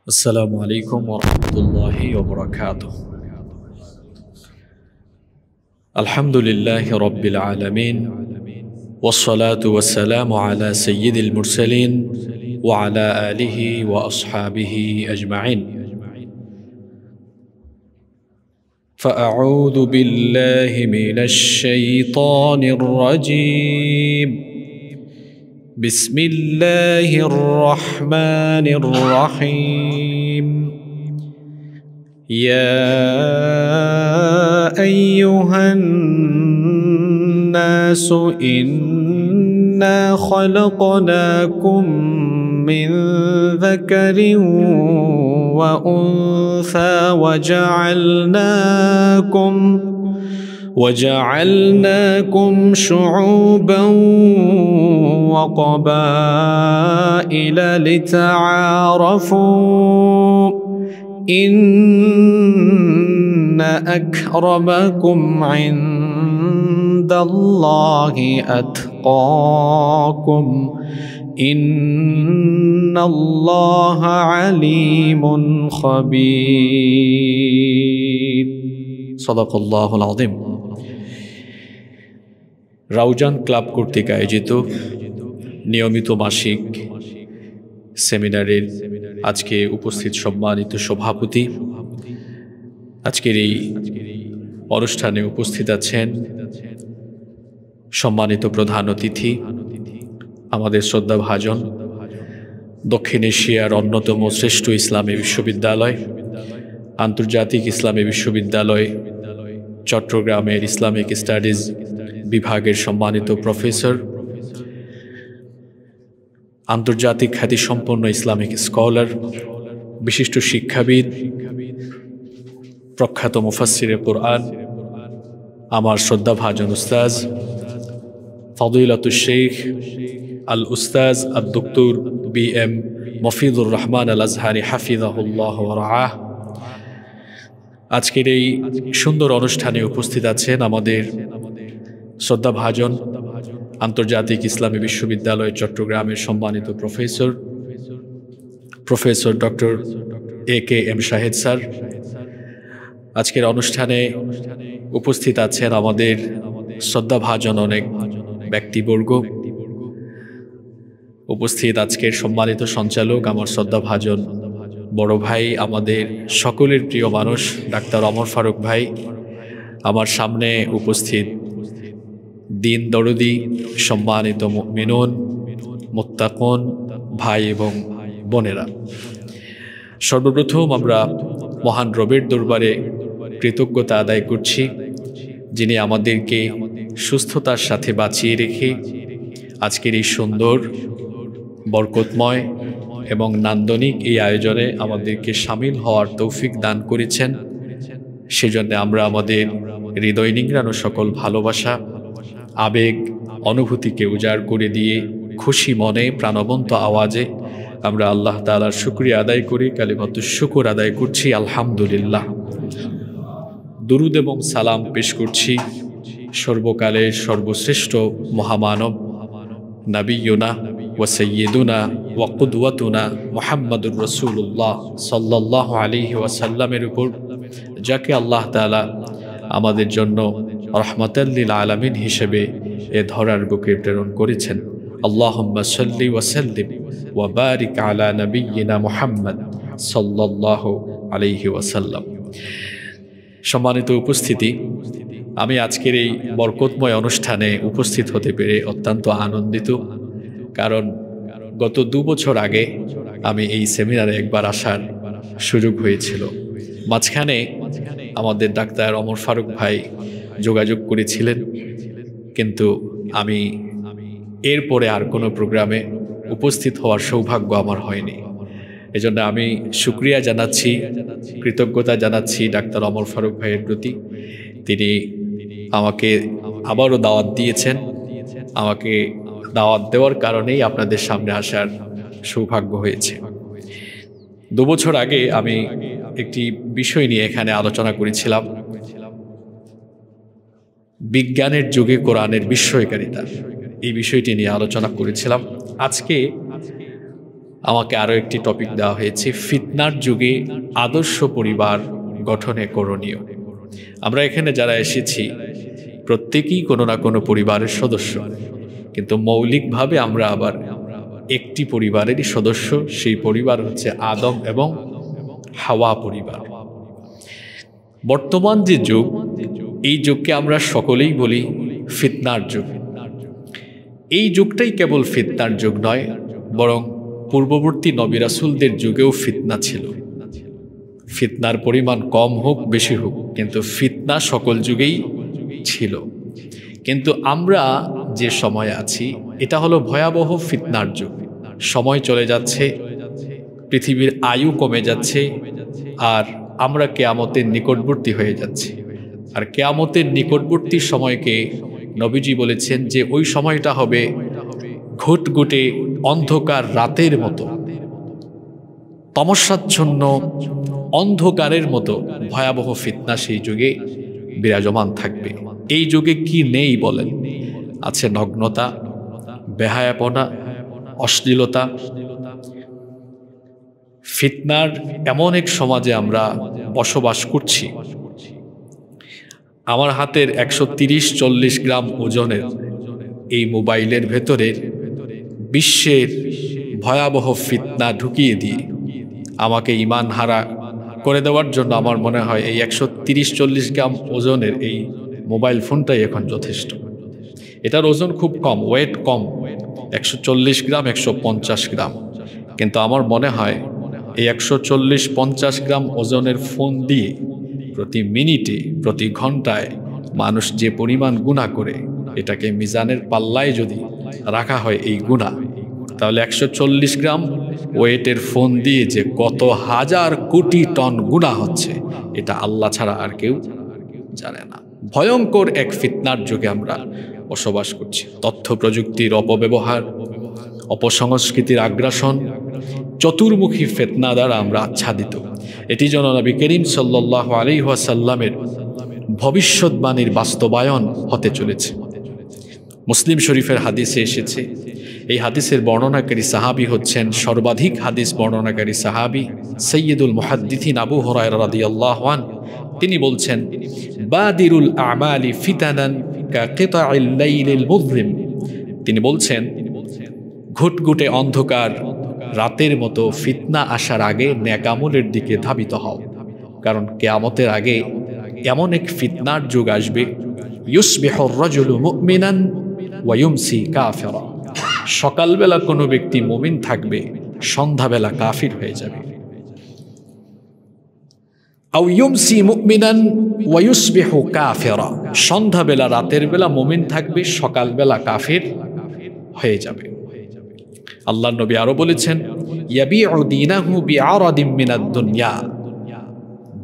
السلام عليكم ورحمة الله وبركاته. الحمد لله رب العالمين، والصلاة والسلام على سيد المرسلين وعلى آله وأصحابه أجمعين. فأعوذ بالله من الشيطان الرجيم. بسم الله الرحمن الرحيم. يا أيها الناس إنا خلقناكم من ذكر وأنثى وجعلناكم شعوبا وقبائل لتعارفوا إن أكرمكم عند الله أتقاكم إن الله عليم خبير. صدق الله العظيم. Raozan club কর্তৃক আয়োজিত নিয়মিত মাসিক সেমিনারের আজকে উপস্থিত সম্মানিত সভাপতি, আজকের এই অনুষ্ঠানে উপস্থিত আছেন সম্মানিত প্রধান অতিথি, আমাদের শ্রদ্ধাভাজন দক্ষিণ এশিয়ার অন্যতম শ্রেষ্ঠ ইসলামী বিশ্ববিদ্যালয়, আন্তর্জাতিক ইসলামী বিশ্ববিদ্যালয় চট্টগ্রামের ইসলামিক স্টাডিজ বিভাগের সম্মানিত প্রফেসর, আন্তর্জাতিক খ্যাতিসম্পন্ন ইসলামিক স্কলার, বিশিষ্ট শিক্ষাবিদ, প্রখ্যাত মুফাসসিরে কুরআন, আমার শ্রদ্ধাভাজন উস্তাজ ফদিলাতুশ শেখ আল উস্তাজ আদ-দক্তর বি.এম. মফিদুর রহমান আল আজহারি হাফিজাহুল্লাহ ওয়া রাআহ। আজকের এই সুন্দর অনুষ্ঠানে উপস্থিত আছেন আমাদের শ্রদ্ধাভাজন আন্তর্জাতিক ইসলামী বিশ্ববিদ্যালয় চট্টগ্রামের সম্মানিত professor doctor A K M. Shahed sir. আজকের অনুষ্ঠানে উপস্থিত আছেন আমাদের শ্রদ্ধাভাজন অনেক ব্যক্তিবর্গ, উপস্থিত আজকের সম্মানিত সঞ্চালক আমার শ্রদ্ধাভাজন বড় ভাই, আমাদের সকলের প্রিয় মানুষ ডাক্তার ওমর ফারুক ভাই, আমার সামনে উপস্থিত দিন দরদি সম্মানিত মুমিনুন মুত্তাকুন ভাই এবং বোনেরা। সর্বপ্রথম আমরা মহান রবের দরবারে কৃতজ্ঞতা আদায় করছি, যিনি আমাদেরকে সুস্থতার সাথে বাঁচিয়ে রেখে আজকের এই সুন্দর বরকতময় এবং নান্দনিক এই আয়োজনে আমাদেরকে সামিল হওয়ার তৌফিক দান করেছেন। সেজন্য আমরা আমাদের হৃদয় নিংড়ানো সকল ভালোবাসা, আবেগ, অনুভূতিকে উজাড় করে দিয়ে খুশি মনে প্রাণবন্ত আওয়াজে আমরা আল্লাহ তাআলার শুকরিয়া আদায় করি, কালিমাতুশ শুকর আদায় করছি আলহামদুলিল্লাহ। দুরুদ এবং সালাম পেশ করছি সর্বকালের সর্বশ্রেষ্ঠ মহামানব নবিয়ুনা ওয়া সাইয়্যিদুনা ওয়া কুদওয়াতুনা মুহাম্মাদুর রাসূলুল্লাহ সাল্লাল্লাহু আলাইহি ওয়াসাল্লামের উপর, যাকে আল্লাহ তাআলা আমাদের জন্য রাহমাতাল লিল আলামিন হিসেবে এ ধরার বুকে প্রেরণ করেছেন। আল্লাহুম্মা সাল্লি ওয়া সাল্লিম ওয়া বারিক আলা নাবিয়্যিনা মুহাম্মদ সাল্লাল্লাহু আলাইহি ওয়াসাল্লাম। সম্মানিত উপস্থিতি, আমি আজকের এই বরকতময় অনুষ্ঠানে উপস্থিত হতে পেরে অত্যন্ত আনন্দিত, কারণ গত 2 বছর আগে আমি এই সেমিনারে একবার আসার সুযোগ হয়েছিল। মাঝখানে আমাদের ডাক্তার ওমর ফারুক ভাই যোগাযোগ করেছিলেন, কিন্তু আমি এরপরে আর কোনো প্রোগ্রামে উপস্থিত হওয়ার সৌভাগ্য আমার হয়নি। এজন্য আমি শুকরিয়া জানাচ্ছি, কৃতজ্ঞতা জানাচ্ছি ডাক্তার ওমর ফারুক ভাইয়ের প্রতি। তিনি আমাকে আবারও দাওয়াত দিয়েছেন, আমাকে দাওয়াত দেওয়ার কারণেই আপনাদের সামনে আসার সৌভাগ্য হয়েছে। 2 বছর আগে আমি একটি বিষয় নিয়ে এখানে আলোচনা করেছিলাম, বিজ্ঞানের যুগে কোরআনের বিস্ময়কারিতা। এই বিষয়টি নিয়ে আলোচনা করেছিলাম। আজকে আমাকে আরও একটি টপিক দেওয়া হয়েছে, ফিতনার যুগে আদর্শ পরিবার গঠনে করণীয়। আমরা এখানে যারা এসেছি প্রত্যেকেই কোনো না কোনো পরিবারের সদস্য, কিন্তু মৌলিকভাবে আমরা আবার একটি পরিবারেরই সদস্য। সেই পরিবার হচ্ছে আদম এবং হাওয়া পরিবার। বর্তমান যে যুগ, এই যুগকে আমরা সকলেই বলি ফিতনার যুগ। এই যুগটাই কেবল ফিতনার যুগ নয়, বরং পূর্ববর্তী নবী রাসূলদের যুগেও ফিতনা ছিল। ফিতনার পরিমাণ কম হোক বেশি হোক, কিন্তু ফিতনা সকল যুগেই ছিল। কিন্তু আমরা যে সময় আছি এটা হলো ভয়াবহ ফিতনার যুগ। সময় চলে যাচ্ছে, পৃথিবীর আয়ু কমে যাচ্ছে, আর আমরা কিয়ামতের নিকটবর্তী হয়ে যাচ্ছি। আর কিয়ামতের নিকটবর্তী সময়কে নবীজি বলেছেন যে ওই সময়টা হবে ঘুটঘুটে অন্ধকার রাতের মতো, তমসাচ্ছন্ন অন্ধকারের মতো ভয়াবহ ফিতনা সেই যুগে বিরাজমান থাকবে। এই যুগে কি নেই বলেন? আছে নগ্নতা, বেহায়াপনা, অশ্লীলতা। ফিতনার এমন এক সমাজে আমরা বসবাস করছি। আমার হাতের 130-40 গ্রাম ওজনের এই মোবাইলের ভেতরে বিশ্বের ভয়াবহ ফিতনা ঢুকিয়ে দিয়ে আমাকে ঈমান হারা করে দেওয়ার জন্য আমার মনে হয় এই 130-40 গ্রাম ওজনের এই মোবাইল ফোনটাই এখন যথেষ্ট। এটার ওজন খুব কম, ওয়েট কম, 140 গ্রাম, 150 গ্রাম। কিন্তু আমার মনে হয় এই 140-50 গ্রাম ওজনের ফোন দিয়ে প্রতি মিনিটে, প্রতি ঘন্টায় মানুষ যে পরিমাণ গুনাহ করে, এটাকে মিজানের পাল্লায় যদি রাখা হয় এই গুনাহ, তাহলে 140 গ্রাম ওয়েটের ফোন দিয়ে যে কত হাজার কোটি টন গুনাহ হচ্ছে, এটা আল্লাহ ছাড়া আর কেউ জানে না। ভয়ঙ্কর এক ফিতনার যুগে আমরা বসবাস করছি। তথ্য প্রযুক্তির অপব্যবহার, অপসংস্কৃতির আগ্রাসন, চতুর্মুখী ফিতনা দ্বারা আমরা আচ্ছাদিত। এটি যেন নবী করিম সাল্লাল্লাহু আলাইহি ওয়াসাল্লামের ভবিষ্যৎবাণীর বাস্তবায়ন হতে চলেছে। মুসলিম শরীফের হাদিসে এসেছে, এই হাদিসের বর্ণনাকারী সাহাবী হচ্ছেন সর্বাধিক হাদিস বর্ণনাকারী সাহাবী সাইয়্যিদুল মুহাদ্দিসিন আবু হুরায়রা রাদিয়াল্লাহু আনহু। তিনি বলছেন, বাদিরুল আমালি ফিতানান কা কিতাইল লাইলিল মুযলিম। তিনি বলছেন, ঘুটঘুটে অন্ধকার রাতের মতো ফিতনা আসার আগে নেক আমলের দিকে ধাবিত হও, কারণ কিয়ামতের আগে এমন এক ফিতনার যুগ আসবে, ইউসবিহুর রাজুলু মুমিনান ওয়া ইউমসি কাফিরা। সকালবেলা কোনো ব্যক্তি মুমিন থাকবে, সন্ধ্যাবেলা কাফির হয়ে যাবে। আও ইউমসি মুমিনান ওয়া ইউসবিহু কাফিরা। সন্ধ্যাবেলা, রাতের বেলা মুমিন থাকবে, সকালবেলা কাফির হয়ে যাবে। আল্লাহর নবী আরো বলেছেন, ইয়াবিউ দীনাহু বিআরাদিম মিনাদ দুনিয়া।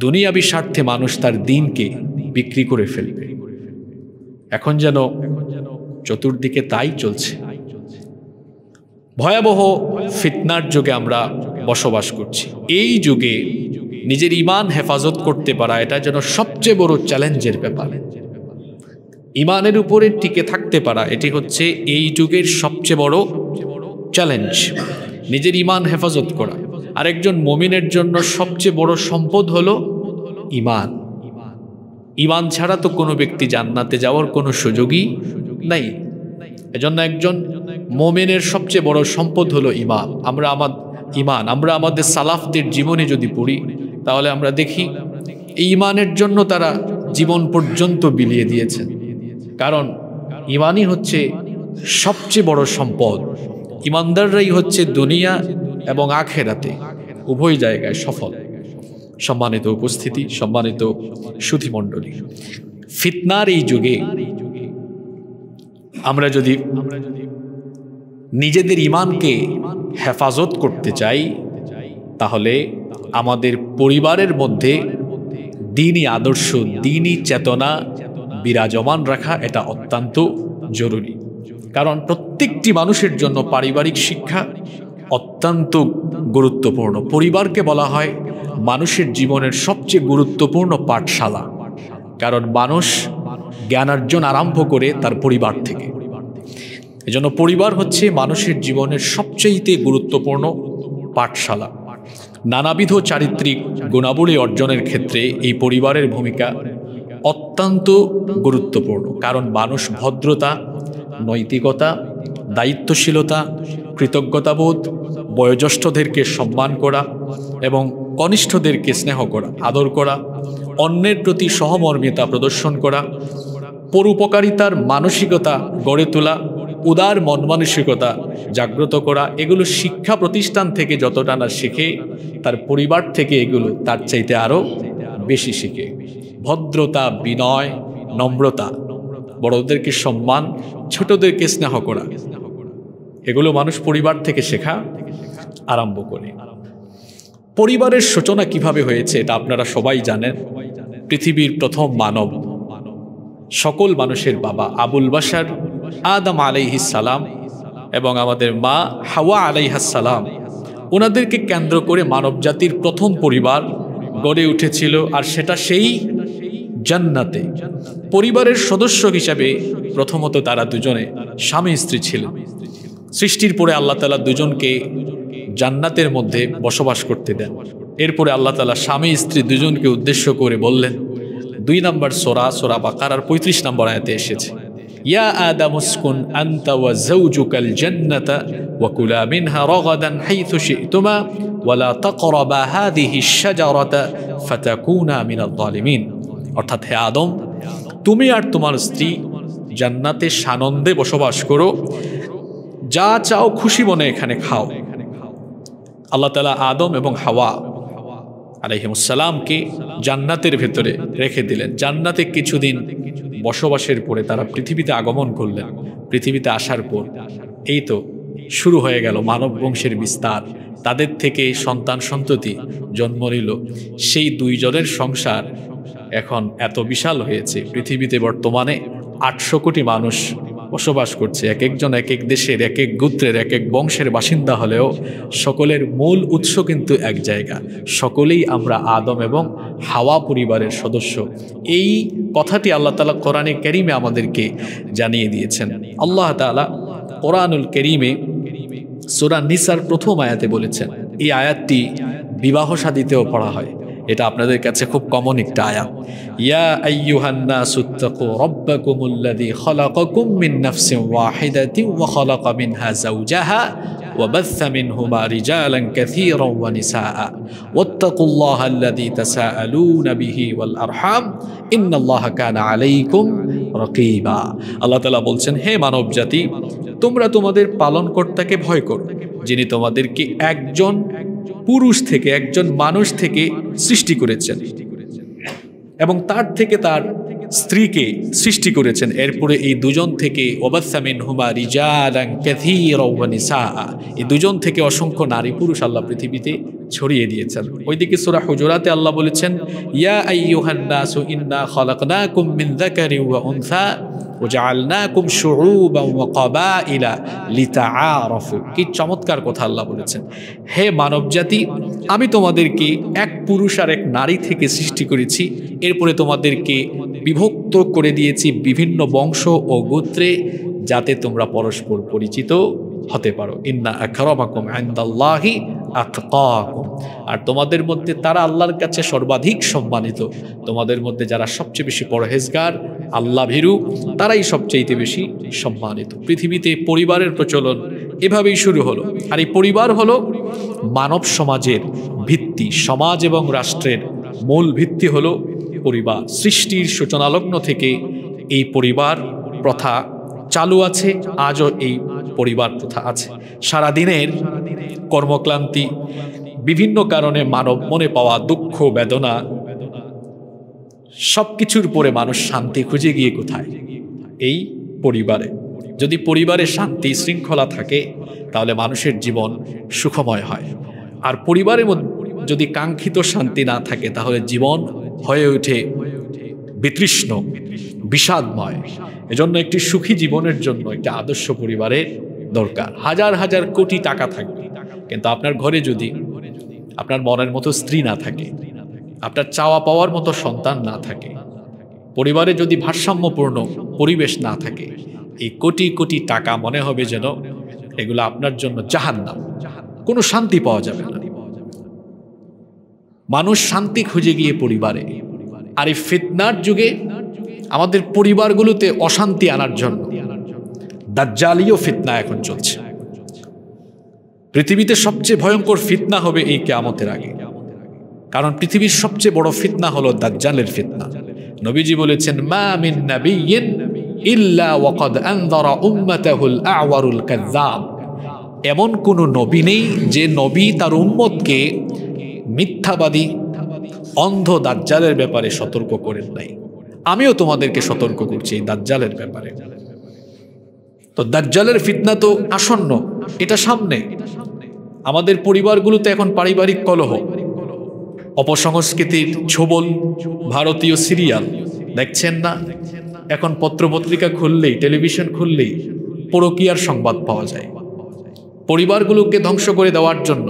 দুনিয়াবি স্বার্থে মানুষ তার দ্বীনকে বিক্রি করে ফেলবে। এখন যেন চতুর্দিকে তাই চলছে। ভয়াবহ ফিতনার যুগে আমরা বসবাস করছি। এই যুগে নিজের ঈমান হেফাজত করতে পারা, এটা যেন সবচেয়ে বড় চ্যালেঞ্জের ব্যাপার। ঈমানের উপরে টিকে থাকতে পারা, এটি হচ্ছে এই যুগের সবচেয়ে বড় চ্যালেঞ্জ। নিজের ঈমান হেফাজত করা। আরেকজন মুমিনের জন্য সবচেয়ে বড় সম্পদ হলো ঈমান। ঈমান ছাড়া তো কোনো ব্যক্তি জান্নাতে যাওয়ার কোনো সুযোগই নাই। এজন্য একজন মুমিনের সবচেয়ে বড় সম্পদ হলো ঈমান। আমরা আমাদের সালাফদের জীবনে যদি পড়ি, তাহলে আমরা দেখি এই ঈমানের জন্য তারা জীবন পর্যন্ত বিলিয়ে দিয়েছেন। কারণ ঈমানই হচ্ছে সবচেয়ে বড় সম্পদ। ঈমানদাররাই হচ্ছে দুনিয়া এবং আখিরাতে উভয় জায়গায় সফল। সম্মানিত উপস্থিতি, সম্মানিত সুধীমণ্ডলী, ফিতনার এই যুগে আমরা যদি নিজেদের ঈমানকে হেফাজত করতে চাই, তাহলে আমাদের পরিবারের মধ্যে দ্বীনি আদর্শ, দ্বীনি চেতনা বিরাজমান রাখা এটা অত্যন্ত জরুরি। কারণ প্রত্যেকটি মানুষের জন্য পারিবারিক শিক্ষা অত্যন্ত গুরুত্বপূর্ণ। পরিবারকে বলা হয় মানুষের জীবনের সবচেয়ে গুরুত্বপূর্ণ পাঠশালা। কারণ মানুষ জ্ঞানার্জন আরম্ভ করে তার পরিবার থেকে। এজন্য পরিবার হচ্ছে মানুষের জীবনের সবচেয়ে গুরুত্বপূর্ণ পাঠশালা। নানাবিধ চারিত্রিক গুণাবলী অর্জনের ক্ষেত্রে এই পরিবারের ভূমিকা অত্যন্ত গুরুত্বপূর্ণ। কারণ মানুষ ভদ্রতা, নৈতিকতা, দায়িত্বশীলতা, কৃতজ্ঞতাবোধ, বয়োজ্যেষ্ঠদেরকে সম্মান করা এবং কনিষ্ঠদেরকে স্নেহ করা, আদর করা, অন্যের প্রতি সহমর্মিতা প্রদর্শন করা, পরোপকারিতার মানসিকতা গড়ে তোলা, উদার মন মানসিকতা জাগ্রত করা, এগুলো শিক্ষা প্রতিষ্ঠান থেকে যতটা না শিখে, তার পরিবার থেকে এগুলো তার চাইতে আরও বেশি শিখে। ভদ্রতা, বিনয়, নম্রতা, বড়দেরকে সম্মান, ছোটদেরকে স্নেহ করা, এগুলো মানুষ পরিবার থেকে শেখা আরম্ভ করে। পরিবারের সূচনা কিভাবে হয়েছে এটা আপনারা সবাই জানেন। পৃথিবীর প্রথম মানব, সকল মানুষের বাবা আবুল বাশার আদম আলাইহিস সালাম এবং আমাদের মা হাওয়া আলাইহাস সালাম, ওনাদেরকে কেন্দ্র করে মানব জাতির প্রথম পরিবার গড়ে উঠেছিল। আর সেটা সেই জান্নাতে। পরিবারের সদস্য হিসাবে প্রথমত তারা দুজনে স্বামী স্ত্রী ছিলেন। সৃষ্টির পরে আল্লাহ তাআলা দুজনকে জান্নাতের মধ্যে বসবাস করতে দেন। এরপরে আল্লাহ তাআলা স্বামী স্ত্রী দুজনকে উদ্দেশ্য করে বললেন, 2 নম্বর সূরা বাকারার 35 নম্বর আয়াতে এসেছে, ইয়া আদম উসকুন আনতা ওয়া যাওজুকাল জান্নাতা ওয়া কুলা মিনহা রাগাদান হাইথু শি'তুমা ওয়া লা তাকরাবা হাযিহিশ শাজারাতা ফাতাকুনা মিনাল যালিমিন। অর্থাৎ, হে আদম, তুমি আর তোমার স্ত্রী জান্নাতে সানন্দে বসবাস করো, যা চাও খুশি মনে এখানে খাও। আল্লাহ তাআলা আদম এবং হাওয়া আলাইহিমুস সালামকে জান্নাতের ভেতরে রেখে দিলেন। জান্নাতে কিছুদিন বসবাসের পরে তারা পৃথিবীতে আগমন করলেন। পৃথিবীতে আসার পর এই তো শুরু হয়ে গেল মানব বংশের বিস্তার। তাদের থেকে সন্তান সন্ততি জন্ম নিল। সেই 2 জনের সংসার এখন এত বিশাল হয়েছে। পৃথিবীতে বর্তমানে 800 কোটি মানুষ বসবাস করছে। এক একজন এক এক দেশের, এক এক গোত্রের, এক এক বংশের বাসিন্দা হলেও সকলের মূল উৎস কিন্তু এক জায়গা। সকলেই আমরা আদম এবং হাওয়া পরিবারের সদস্য। এই কথাটি আল্লাহ তাআলা কোরআনে কারীমে আমাদেরকে জানিয়ে দিয়েছেন। আল্লাহ তাআলা কোরআনুল কারীমে সূরা নিসার প্রথম আয়াতে বলেছেন। এই আয়াতটি বিবাহ শাদীতেও পড়া হয়। এটা আপনাদের কাছে খুব কমন একটা আয়াত। ইয়া আইয়ুহান নাসুত্তাকু রাব্বাকুমুল্লাযী খালাকাকুম মিন নাফসিন ওয়াহিদাতিন ওয়া খালাকা মিনহা যাওজাহা ওয়া বাথসা মিনহুমা রিজালান কাসীরান ওয়া নিসাআ ওয়াত্তাকুল্লাহাল্লাযী তাসাআলুনা বিহি ওয়াল আরহাম ইন্নাল্লাহা কানা আলাইকুম রাকীবা। আল্লাহ তাআলা বলছেন, হে মানব জাতি, তোমরা তোমাদের পালনকর্তাকে ভয় করো, যিনি তোমাদেরকে একজন পুরুষ থেকে, একজন মানুষ থেকে সৃষ্টি করেছেন এবং তার থেকে তার স্ত্রীকে সৃষ্টি করেছেন। এরপরে এই দুজন থেকে ওয়াবাসসা মিনহুমা রিজালান কাসীরান ওয়া নিসাআ, এই দুজন থেকে অসংখ্য নারী পুরুষ আল্লাহ পৃথিবীতে ছড়িয়ে দিয়েছেন। ওইদিকে সূরা হুজুরাতে আল্লাহ বলেছেন, ইয়া আইয়ুহান নাসু ইন্না খালাকনাকুম মিন যাকারিন ওয়া উনসা ওয়াজআলনাকুম শুউবান ওয়া ক্বাবাইলা লিতাআরাফু। কি চমৎকার কথা আল্লাহ বলেছেন, হে মানব জাতি, আমি তোমাদেরকে এক পুরুষ আর এক নারী থেকে সৃষ্টি করেছি, এরপরে তোমাদেরকে বিভক্ত করে দিয়েছি বিভিন্ন বংশ ও গোত্রে, যাতে তোমরা পরস্পর পরিচিত হতে পারো। ইন্না আকরামাকুম ইনদাল্লাহি আতকাকুম। আর তোমাদের মধ্যে তারা আল্লাহর কাছে সর্বাধিক সম্মানিত। তোমাদের মধ্যে যারা সবচেয়ে বেশি পরহেজগার, আল্লাহ ভীরু, তারাই সবচেয়ে বেশি সম্মানিত। পৃথিবীতে পরিবারের প্রচলন এভাবেই শুরু হলো। আর এই পরিবার হলো মানব সমাজের ভিত্তি। সমাজ এবং রাষ্ট্রের মূল ভিত্তি হলো পরিবার। সৃষ্টির সূচনালগ্ন থেকে এই পরিবার প্রথা চালু আছে, আজও এই পরিবার প্রথা আছে। সারাদিনের কর্মক্লান্তি, বিভিন্ন কারণে মানব মনে পাওয়া দুঃখ বেদনা, সবকিছুর পরে মানুষ শান্তি খুঁজে গিয়ে কোথায়? এই পরিবারে। যদি পরিবারে শান্তি শৃঙ্খলা থাকে তাহলে মানুষের জীবন সুখময় হয়। আর পরিবারের মধ্যে যদি কাঙ্ক্ষিত শান্তি না থাকে তাহলে জীবন হয়ে ওঠে বিতৃষ্ণ, বিষাদময়। এজন্য একটি সুখী জীবনের জন্য একটি আদর্শ পরিবারের দরকার। হাজার হাজার কোটি টাকা থাকবে, কিন্তু আপনার ঘরে যদি আপনার মনের মতো স্ত্রী না থাকে, আপনার চাওয়া পাওয়ার মতো সন্তান না থাকে, পরিবারে যদি ভারসাম্যপূর্ণ পরিবেশ না থাকে, এই কোটি কোটি টাকা মনে হবে যেন এগুলো আপনার জন্য জাহান্নাম। কোনো শান্তি পাওয়া যাবে না। মানুষ শান্তি খুঁজে গিয়ে পরিবারে, আর এই ফিতনার যুগে আমাদের পরিবারগুলোতে অশান্তি আনার জন্য দাজ্জালীয় ফিতনা এখন চলছে। পৃথিবীতে সবচেয়ে ভয়ঙ্কর ফিতনা হবে এই কিয়ামতের আগে, কারণ পৃথিবীর সবচেয়ে বড় ফিতনা হলো দাজ্জালের ফিতনা। নবীজি বলেছেন, মা মিন নাবিয়্যিন ইল্লা ওয়াকাদ আনযারা উম্মাতাহুল আ'ওয়ারুল কাযযাব। এমন কোন নবী নেই যে নবী তার উম্মতকে মিথ্যাবাদী অন্ধ দাজ্জালের ব্যাপারে সতর্ক করেন নাই। আমিও তোমাদেরকে সতর্ক করছি এই দাজ্জালের ব্যাপারে। তো দাজ্জালের ফিতনা তো আসন্ন, এটা সামনে। আমাদের পরিবারগুলোতে এখন পারিবারিক কলহ, অপসংস্কৃতির ছোবল, ভারতীয় সিরিয়াল দেখছেন না? এখন পত্রপত্রিকা খুললেই, টেলিভিশন খুললেই পরকীয়ার সংবাদ পাওয়া যায়। পরিবারগুলোকে ধ্বংস করে দেওয়ার জন্য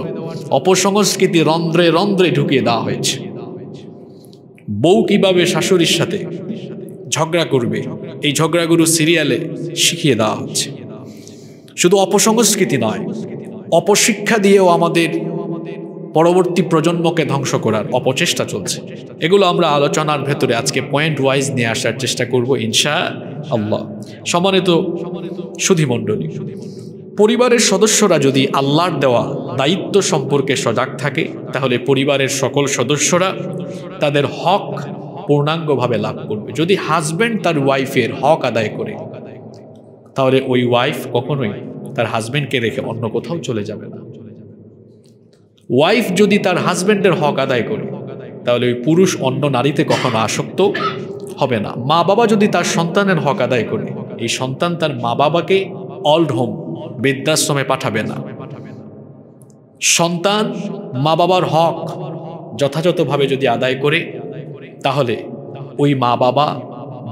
অপসংস্কৃতি রন্ধ্রে রন্ধ্রে ঢুকিয়ে দেওয়া হয়েছে। বউ কিভাবে শাশুড়ির সাথে ঝগড়া করবে, এই ঝগড়াগুলো সিরিয়ালে শিখিয়ে দেওয়া হচ্ছে। শুধু অপসংস্কৃতি নয়, অপশিক্ষা দিয়েও আমাদের পরবর্তী প্রজন্মকে ধ্বংস করার অপচেষ্টা চলছে। এগুলো আমরা আলোচনার ভেতরে আজকে পয়েন্ট ওয়াইজ নিয়ে আসার চেষ্টা করব ইনশাআল্লাহ। সম্মানিত সুধীমণ্ডলী, পরিবারের সদস্যরা যদি আল্লাহর দেওয়া দায়িত্ব সম্পর্কে সজাগ থাকে, তাহলে পরিবারের সকল সদস্যরা তাদের হক পূর্ণাঙ্গভাবে লাভ করবে। যদি হাজব্যান্ড তার ওয়াইফের হক আদায় করে, তাহলে ওই ওয়াইফ কখনোই তার হাজব্যান্ডকে রেখে অন্য কোথাও চলে যাবে না। ওয়াইফ যদি তার হাজব্যান্ডের হক আদায় করে, তাহলে ওই পুরুষ অন্য নারীতে কখনো আসক্ত হবে না। মা বাবা যদি তার সন্তানের হক আদায় করে, এই সন্তান তার মা বাবাকে অল্ড হোম, বৃদ্ধাশ্রমে পাঠাবে না। সন্তান মা বাবার হক যথাযথভাবে যদি আদায় করে, তাহলে ওই মা বাবা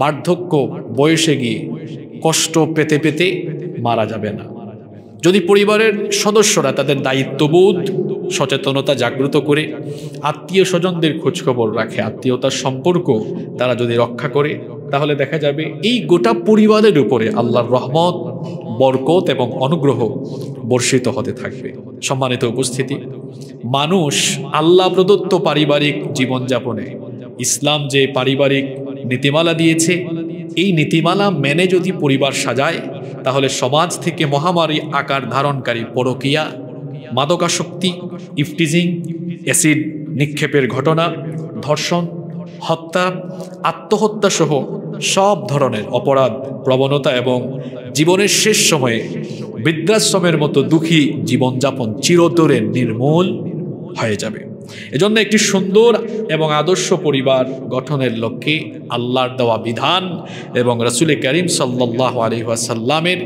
বার্ধক্য বয়সে গিয়ে কষ্ট পেতে পেতে মারা যাবে না। যদি পরিবারের সদস্যরা তাদের দায়িত্ববোধ, সচেতনতা জাগ্রত করে আত্মীয় স্বজনদের খোঁজখবর রাখে, আত্মীয়তার সম্পর্ক তারা যদি রক্ষা করে, তাহলে দেখা যাবে এই গোটা পরিবারের উপরে আল্লাহর রহমত, বরকত এবং অনুগ্রহ বর্ষিত হতে থাকবে। সম্মানিত উপস্থিতি, মানুষ আল্লাহ প্রদত্ত পারিবারিক জীবনযাপনে ইসলাম যে পারিবারিক নীতিমালা দিয়েছে, এই নীতিমালা মেনে যদি পরিবার সাজায়, তাহলে সমাজ থেকে মহামারী আকার ধারণকারী পরকীয়া, মাদকাসক্তি, ইফটিজিং, অ্যাসিড নিক্ষেপের ঘটনা, ধর্ষণ, হত্যা, আত্মহত্যা সহ সব ধরনের অপরাধ প্রবণতা এবং জীবনের শেষ সময়ে বৃদ্ধাশ্রমের মতো দুঃখী জীবনযাপন চিরতরে নির্মূল হয়ে যাবে। এজন্য একটি সুন্দর এবং আদর্শ পরিবার গঠনের লক্ষ্যে আল্লাহর দেওয়া বিধান এবং রাসূল করিম সাল্লাল্লাহু আলাইহি ওয়াসাল্লামের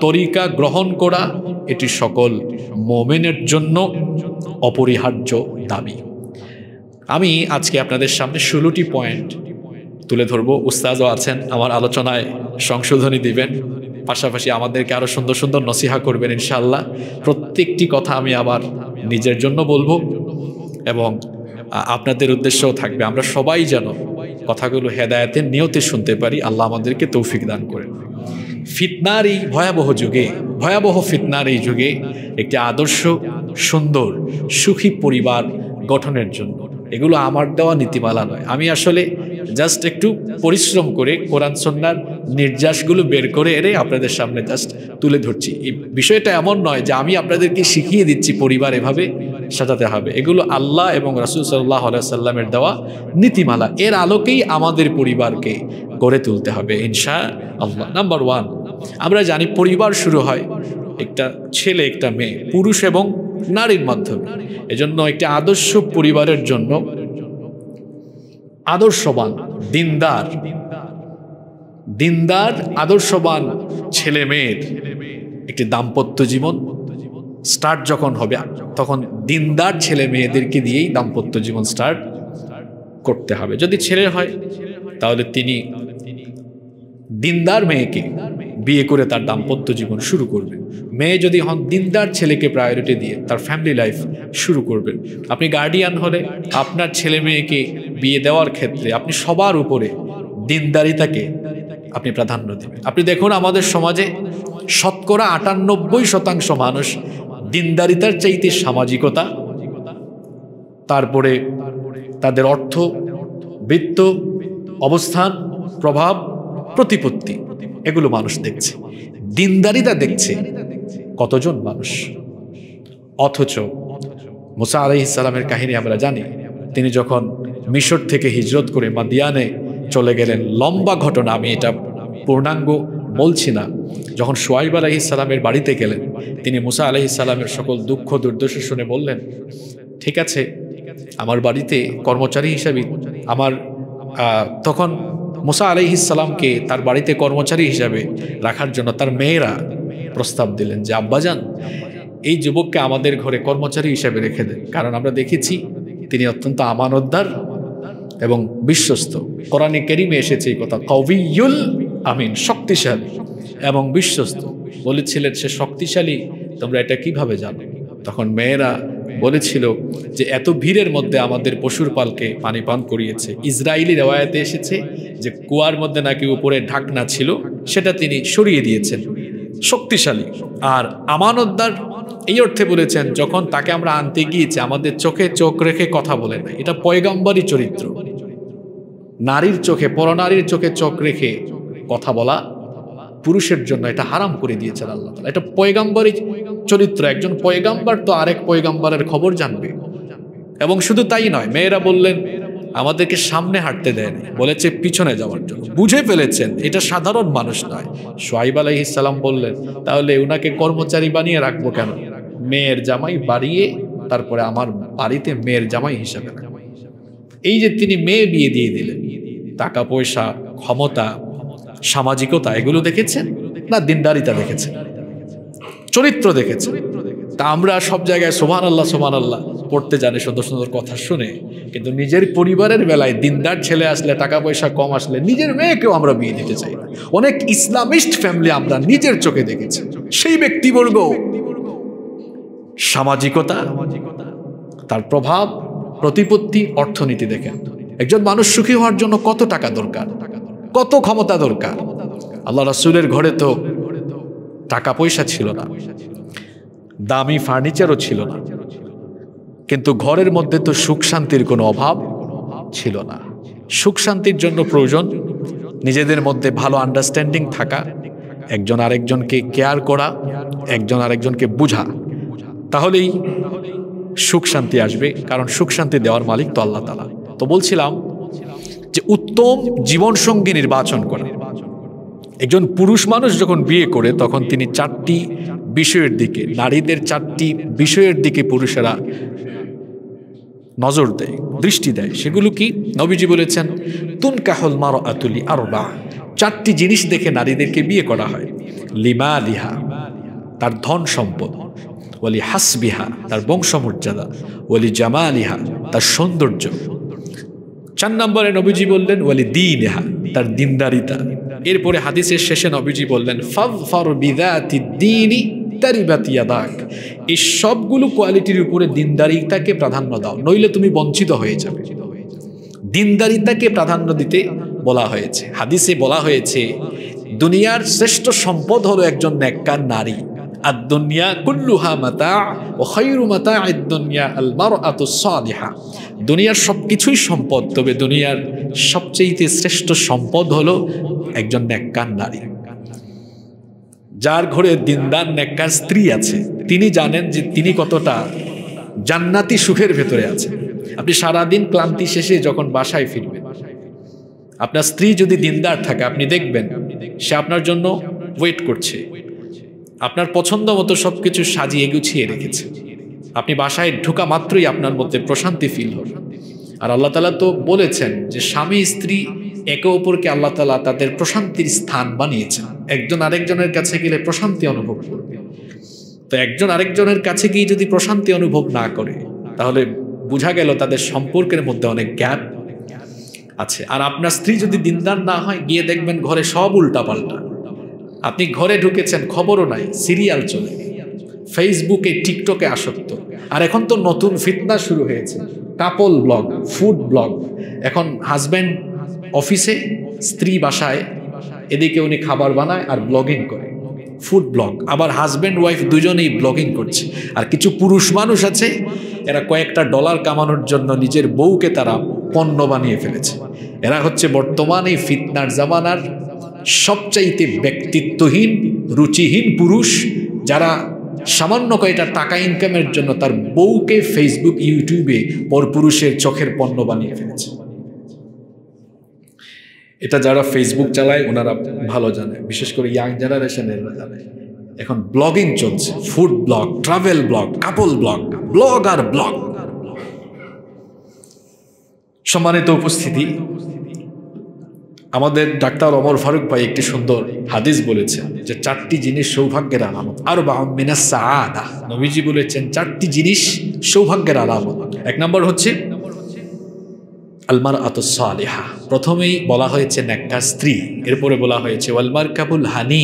তরিকা গ্রহণ করা, এটি সকল মুমিনের জন্য অপরিহার্য দাবি। আমি আজকে আপনাদের সামনে 16টি পয়েন্ট তুলে ধরবো। উস্তাদও আছেন, আমার আলোচনায় সংশোধনী দিবেন, পাশাপাশি আমাদেরকে আরও সুন্দর সুন্দর নসিহা করবেন ইনশাআল্লাহ। প্রত্যেকটি কথা আমি আবার নিজের জন্য বলবো এবং আপনাদের উদ্দেশ্যও থাকবে। আমরা সবাই যেন কথাগুলো হেদায়েতের নিয়তে শুনতে পারি। আল্লাহ আমাদেরকে তৌফিক দান করেন। ফিতনার এই ভয়াবহ যুগে, ভয়াবহ ফিতনার এই যুগে একটি আদর্শ, সুন্দর, সুখী পরিবার গঠনের জন্য এগুলো আমার দেওয়া নীতিমালা নয়। আমি আসলে জাস্ট একটু পরিশ্রম করে কোরআন সুন্নাহর নির্যাসগুলো বের করে এনে আপনাদের সামনে জাস্ট তুলে ধরছি। এই বিষয়টা এমন নয় যে আমি আপনাদেরকে শিখিয়ে দিচ্ছি পরিবার এভাবে সাজাতে হবে। এগুলো আল্লাহ এবং রাসূল সাল্লাল্লাহু আলাইহি ওয়াসাল্লামের দেওয়া নীতিমালা, এর আলোকেই আমাদের পরিবারকে গড়ে তুলতে হবে ইনশাআল্লাহ। নাম্বার 1, আমরা জানি পরিবার শুরু হয় একটা ছেলে একটা মেয়ে, পুরুষ এবং নারীর মাধ্যমে। এজন্য একটি আদর্শ পরিবারের জন্য আদর্শবান, দিনদার আদর্শবান ছেলে মেয়ের একটি দাম্পত্য জীবন স্টার্ট যখন হবে, তখন দিনদার ছেলে মেয়েদেরকে দিয়েই দাম্পত্য জীবন স্টার্ট করতে হবে। যদি ছেলে হয়, তাহলে তিনি দিনদার মেয়েকে বিয়ে করে তার দাম্পত্য জীবন শুরু করবেন। মেয়ে যদি হন, দিনদার ছেলেকে প্রায়োরিটি দিয়ে তার ফ্যামিলি লাইফ শুরু করবেন। আপনি গার্ডিয়ান হলে আপনার ছেলে মেয়েকে বিয়ে দেওয়ার ক্ষেত্রে আপনি সবার উপরে দিনদারিতাকে আপনি প্রাধান্য দেবেন। আপনি দেখুন আমাদের সমাজে শতকরা 98% মানুষ দিনদারিতার চাইতে সামাজিকতা, তারপরে তাদের অর্থ, বৃত্ত, অবস্থান, প্রভাব, প্রতিপত্তি, এগুলো মানুষ দেখছে। দিনদারিতা দেখছে কতজন মানুষ। অথচ মুসা আলাইহিস সালামের কাহিনী আমরা জানি, তিনি যখন মিশর থেকে হিজরত করে মাদিয়ানে চলে গেলেন, লম্বা ঘটনা, আমি এটা পূর্ণাঙ্গ বলছি না। যখন শুআইব আলাইহিস সালামের বাড়িতে গেলেন, তিনি মুসা আলাইহিস সালামের সকল দুঃখ দুর্দশা শুনে বললেন, ঠিক আছে, আমার বাড়িতে কর্মচারী হিসাবে তখন মুসা আলাইহিস সালামকে তার বাড়িতে কর্মচারী হিসাবে রাখার জন্য তার মেয়েরা প্রস্তাব দিলেন যে, আব্বাজান, এই যুবককে আমাদের ঘরে কর্মচারী হিসাবে রেখে দেন, কারণ আমরা দেখেছি তিনি অত্যন্ত আমানতদার এবং বিশ্বস্ত। কোরআনে কারীমে এসেছে এই কথা, কওয়িয়ুল আমিন, শক্তিশালী এবং বিশ্বস্ত। বলেছিলেন সে শক্তিশালী, তোমরা এটা কিভাবে জানো? তখন মেয়েরা বলেছিল যে এত ভিড়ের মধ্যে আমাদের পশুর পালকে পানি পান করিয়েছে। ইসরায়েলি রেওয়ায়াতে এসেছে যে কুয়ার মধ্যে নাকি উপরে ঢাকনা ছিল, সেটা তিনি সরিয়ে দিয়েছেন। শক্তিশালী আর আমানতদার এই অর্থে বলেছেন, যখন তাকে আমরা আনতে গিয়েছি আমাদের চোখে চোখ রেখে কথা বলে না। এটা পয়গাম্বরী চরিত্র। নারীর চোখে, পরনারীর চোখে চোখ রেখে কথা বলা পুরুষের জন্য এটা হারাম করে দিয়েছেন আল্লাহ তাআলা। এটা পয়গাম্বরী চরিত্র। একজন পয়গাম্বর তো আরেক পয়গাম্বরের খবর জানবে। এবং শুধু তাই নয়, মেয়েরা বললেন আমাদেরকে সামনে হাঁটতে দেয়নি, বলেছে পিছনে যাওয়ার জন্য। বুঝে ফেলেছেন এটা সাধারণ মানুষ নয়। শুআইব আলাইহিস সালাম বললেন, তাহলে উনাকে কর্মচারী বানিয়ে রাখবো কেন? মেয়ের জামাই বাড়িয়ে তারপরে আমার বাড়িতে মেয়ের জামাই হিসাবে রাখবো। এই যে তিনি মেয়ে বিয়ে দিয়ে দিলেন, টাকা পয়সা, ক্ষমতা, সামাজিকতা, এগুলো দেখেছেন না দিনদারিতা দেখেছেন, চরিত্র দেখেছেন? তা আমরা সব জায়গায় সুবহানাল্লাহ সুবহানাল্লাহ পড়তে জানি, সুন্দর সুন্দর কথা শুনে, কিন্তু নিজের পরিবারের বেলায় দিনদার ছেলে আসলে, টাকা পয়সা কম আসলে নিজের মেয়েকেও আমরা বিয়ে দিতে চাই না। অনেক ইসলামিস্ট ফ্যামিলি আমরা নিজের চোখে দেখেছি। সেই ব্যক্তিবর্গ সামাজিকতা, তার প্রভাব, প্রতিপত্তি, অর্থনীতি দেখেন। একজন মানুষ সুখী হওয়ার জন্য কত টাকা দরকার, কত ক্ষমতা দরকার। আল্লাহ রাসূলের ঘরে তো টাকা পয়সা ছিল না, দামি ফার্নিচারও ছিল না, কিন্তু ঘরের মধ্যে তো সুখ শান্তির কোনো অভাব ছিল না। সুখ শান্তির জন্য প্রয়োজন নিজেদের মধ্যে ভালো আন্ডারস্ট্যান্ডিং থাকা, একজন আরেকজনকে কেয়ার করা, একজন আরেকজনকে বুঝা, তাহলেই সুখ শান্তি আসবে। কারণ সুখ শান্তি দেওয়ার মালিক তো আল্লাহ তাআলা। তো বলছিলাম যে উত্তম জীবনসঙ্গী নির্বাচন করা। একজন পুরুষ মানুষ যখন বিয়ে করে তখন তিনি চারটি বিষয়ের দিকে, নারীদের চারটি বিষয়ের দিকে পুরুষেরা নজর দেয়, দৃষ্টি দেয়। সেগুলো কি? নবীজি বলেছেন, তুনকাহুল মারআতু লিআরবা, চারটি জিনিস দেখে নারীদেরকে বিয়ে করা হয়। লিমালিহা, তার ধন সম্পদ, ওয়ালি হাসবিহা, তার বংশমর্যাদা, ওয়ালি জামালিহা, তার সৌন্দর্য। 4 নম্বরে নবীজি বললেন ওয়ালি দীনহা, তার দিনদারিতা। এরপরে হাদিসের শেষে নবীজি বললেন ফাযফার বিযাতিদ দীনি তারিবাত ইয়াদাক, এই সবগুলো কোয়ালিটির উপরে দিনদারিতাকে প্রাধান্য দাও, নইলে তুমি বঞ্চিত হয়ে যাবে। দিনদারিতাকে প্রাধান্য দিতে বলা হয়েছে। হাদিসে বলা হয়েছে দুনিয়ার শ্রেষ্ঠ সম্পদ হলো একজন নেককার নারী। আদ-দুনিয়া কুল্লুহা মাতা ওয়া খায়রু মাতা'আদ দুনিয়া আল মারআতুস সালিহা, দুনিয়ার সবকিছুই সম্পদ, তবে দুনিয়ার সবচেয়ে শ্রেষ্ঠ সম্পদ হলো একজন নেককার নারী। যার ঘরে দিনদার নেককার স্ত্রী আছে তিনি জানেন যে তিনি কতটা জান্নাতি সুখের ভেতরে আছেন। আপনি সারাদিন ক্লান্তি শেষে যখন বাসায় ফিরবেন, আপনার স্ত্রী যদি দিনদার থাকে, আপনি দেখবেন সে আপনার জন্য ওয়েট করছে, আপনার পছন্দ মতো সবকিছু সাজিয়ে গুছিয়ে রেখেছে। আপনি বাসায় ঢোকা মাত্রই আপনার মধ্যে প্রশান্তি ফিল হবে। আর আল্লাহ তাআলা তো বলেছেন যে স্বামী স্ত্রী একে অপরকে আল্লাহ তাআলা তাদের প্রশান্তির স্থান বানিয়েছেন। একজন আরেকজনের কাছে গেলে প্রশান্তি অনুভব করবে। তো একজন আরেকজনের কাছে গিয়ে যদি প্রশান্তি অনুভব না করে, তাহলে বোঝা গেল তাদের সম্পর্কের মধ্যে অনেক গ্যাপ আছে। আর আপনার স্ত্রী যদি দিনদার না হয়, গিয়ে দেখবেন ঘরে সব উল্টাপাল্টা। আপনি ঘরে ঢুকেছেন, খবরও নাই, সিরিয়াল চলে, ফেসবুকে টিকটকে আসক্ত। আর এখন তো নতুন ফিতনা শুরু হয়েছে, কাপল ব্লগ, ফুড ব্লগ। এখন হাজব্যান্ড অফিসে, স্ত্রী বাসায়, এদিকে উনি খাবার বানায় আর ব্লগিং করে। Food blog. আবার হাজব্যান্ড ওয়াইফ দুজনেই ব্লগিং করছে। আর কিছু পুরুষ মানুষ আছে, এরা কয়েকটা ডলার কামানোর জন্য নিজের বউকে তারা পণ্য বানিয়ে ফেলেছে। এরা হচ্ছে বর্তমানে ফিতনার জামানার সবচাইতে ব্যক্তিত্বহীন, রুচিহীন পুরুষ, যারা সামান্য কয়টা টাকা ইনকামের জন্য তার বউকে ফেসবুক, ইউটিউবে পরপুরুষের চোখের পণ্য বানিয়ে ফেলেছে। এটা যারা ফেসবুক চালায় ওনারা ভালো জানে, বিশেষ করে ইয়াং জেনারেশনের জানে। এখন ব্লগিং চলছে, ফুড ব্লগ, ট্রাভেল ব্লগ, কাপল ব্লগ, ব্লগ আর ব্লগ। সম্মানিত উপস্থিতি, আমাদের ডাক্তার ওমর ফারুক ভাই একটি সুন্দর হাদিস বলেছেন যে 4টি জিনিস সৌভাগ্যের আলামত। আরবাউন মিনাস সাআদা, নবীজি বলেছেন 4টি জিনিস সৌভাগ্যের আলামত। 1 নম্বর হচ্ছে আল মারআতুস সালিহা, প্রথমেই বলা হয়েছে নেককার স্ত্রী, এরপরে বলা হয়েছে ওয়াল মারকাবুল হানি,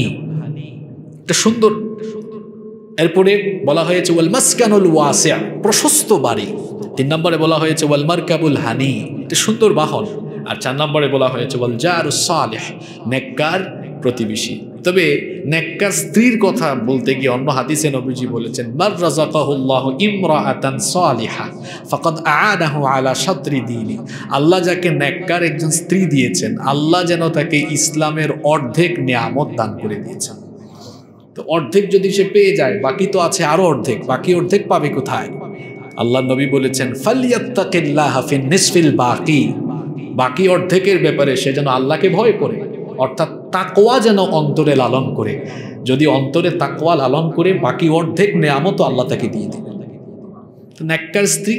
এটা সুন্দর, এরপরে বলা হয়েছে ওয়াল মাসকানুল ওয়াসিআ, প্রশস্ত বাড়ি। 3 নম্বরে বলা হয়েছে ওয়াল মারকাবুল হানি, এটা সুন্দর বাহন। আর 4 নম্বরে বলা হয়েছে ওয়াল জারুস সালিহ, নেককার প্রতিবেশী। তবে নেককার স্ত্রীর কথা বলতে গিয়ে অন্য হাদিসে নবীজি বলেছেন মান রাযাকাহুল্লাহু ইমরাআতান সালিহা ফাকাদ আ'াদাহু আলা শাতরি দীনি, আল্লাহ যাকে নেককার একজন স্ত্রী দিয়েছেন, আল্লাহ যেন তাকে ইসলামের অর্ধেক নিয়ামত দান করে দিয়েছেন। তো অর্ধেক যদি সে পেয়ে যায়, বাকি তো আছে আরো অর্ধেক, বাকি অর্ধেক পাবে কোথায়? আল্লাহ নবী বলেছেন ফালিয়াত্তাকিল্লাহা ফিন নিসফিল বাকি, বাকি অর্ধেকের ব্যাপারে সে যেন আল্লাহকে ভয় করে, অর্থাৎ তাকওয়া যেন অন্তরে লালন করে। যদি অন্তরে তাকওয়া লালন করে, বাকি অর্ধেক নেয়ামত আল্লাহ তাকে দিয়ে দিবে। নেককার স্ত্রী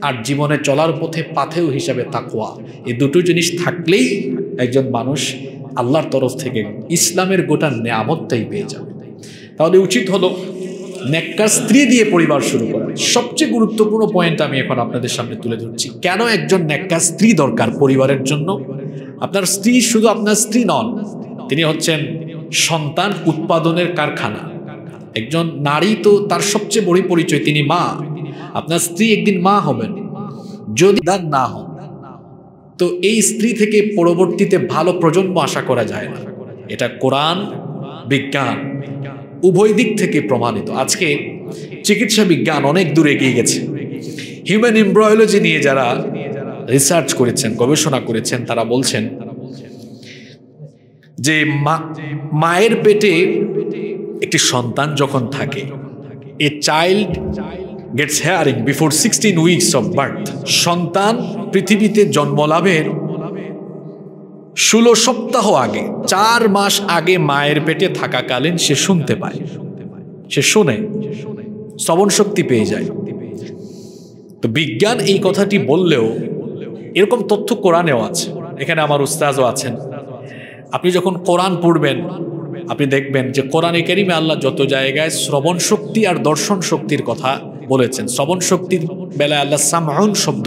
আর জীবনে চলার পথে পাথেয় হিসাবে তাকওয়া, এই দুটো জিনিস থাকলেই একজন মানুষ আল্লাহর তরফ থেকে ইসলামের গোটা নেয়ামতটাই পেয়ে যাবে। তাহলে উচিত হলো নেককার স্ত্রী দিয়ে পরিবার শুরু করা। সবচেয়ে গুরুত্বপূর্ণ পয়েন্ট আমি এখন আপনাদের সামনে তুলে ধরছি, কেন একজন নেককার স্ত্রী দরকার পরিবারের জন্য। আপনার স্ত্রী শুধু আপনার স্ত্রী নন, তিনি হচ্ছেন সন্তান উৎপাদনের কারখানা। একজন নারী তো তার সবচেয়ে বড় পরিচয়, তিনি মা। আপনার স্ত্রী একদিন মা হবেন, যদি তার না হন তো এই স্ত্রী থেকে পরবর্তীতে ভালো প্রজন্ম আশা করা যায় না। এটা কোরআন, বিজ্ঞান উভয় দিক থেকে প্রমাণিত। আজকে চিকিৎসা বিজ্ঞান অনেক দূর এগিয়ে গেছে। হিউম্যান এমব্রায়োলজি নিয়ে যারা রিসার্চ করেছেন, গবেষণা করেছেন, তারা বলছেন যে মায়ের পেটে একটি সন্তান যখন থাকে, a child gets hearing before 16 weeks of birth, সন্তান পৃথিবীতে জন্মলাভের 16 সপ্তাহ আগে, 4 মাস আগে মায়ের পেটে থাকাকালীন সে শুনতে পায়, সে শোনে, শ্রবণ শক্তি পেয়ে যায়। তো বিজ্ঞান এই কথাটি বললেও এরকম তথ্য কোরআনেও আছে। এখানে আমার উস্তাদও আছেন। আপনি যখন কোরআন পড়বেন, আপনি দেখবেন যে কোরআনে কারিমে আল্লাহ যত জায়গায় শ্রবণ শক্তি আর দর্শন শক্তির কথা বলেছেন, শ্রবণ শক্তির বেলায় আল্লাহ সামউন শব্দ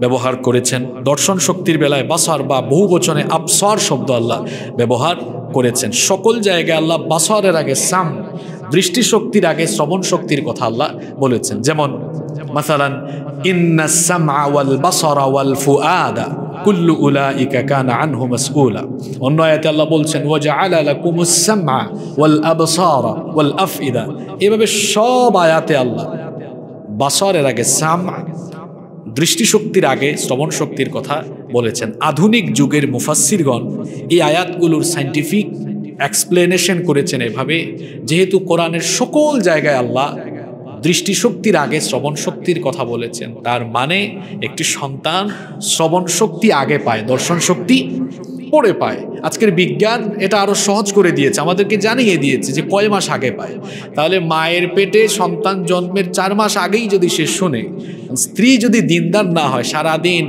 ব্যবহার করেছেন, দর্শন শক্তির বেলায় বাসার বা বহু বচনে আবসার শব্দ আল্লাহ ব্যবহার করেছেন। সকল জায়গায় আল্লাহ বাসারের আগে সাম, দৃষ্টিশক্তির আগে শ্রবণ শক্তির কথা আল্লাহ বলেছেন। যেমন মাসালান ইন্নাস সামআ ওয়াল বাসারা ওয়াল ফুআদা কুল্লু উলাইকা কানা আনহু মাসউলা। অন্য আয়াতে আল্লাহ বলছেন ওয়াজআলা লাকুমুস সামআ ওয়াল আবসারা ওয়াল আফইদা। এভাবে সব আয়াতে আল্লাহ বাসারের আগে সাম, দৃষ্টিশক্তির আগে শ্রবণ শক্তির কথা বলেছেন। আধুনিক যুগের মুফাসসিরগণ এই আয়াতগুলোর সায়েন্টিফিক এক্সপ্লেনেশন করেছেন এভাবে, যেহেতু কোরআনের সকল জায়গায় আল্লাহ দৃষ্টিশক্তির আগে শ্রবণ শক্তির কথা বলেছেন, তার মানে একটি সন্তান শ্রবণ শক্তি আগে পায়, দর্শন শক্তি পরে পায়। আজকের বিজ্ঞান এটা আরো সহজ করে দিয়েছে, আমাদেরকে জানিয়ে দিয়েছে যে কয় মাস আগে পায়। তাহলে মায়ের পেটে সন্তান জন্মের 4 মাস আগেই যদি সে শোনে, স্ত্রী যদি দিনদার না হয়, সারাদিন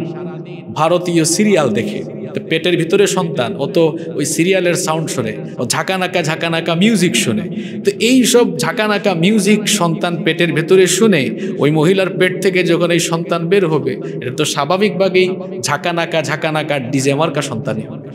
ভারতীয় সিরিয়াল দেখে, তো পেটের ভিতরে সন্তান, ও তো ওই সিরিয়ালের সাউন্ড শোনে, ও ঝাঁকানাকা ঝাঁকানাকা মিউজিক শোনে। তো এই সব ঝাঁকানাকা মিউজিক সন্তান পেটের ভেতরে শুনে ওই মহিলার পেট থেকে যখন এই সন্তান বের হবে, এটা তো স্বাভাবিকভাবেই ঝাঁকানাকা ঝাঁকানাকা ডিজে মার্কা সন্তানই হবে।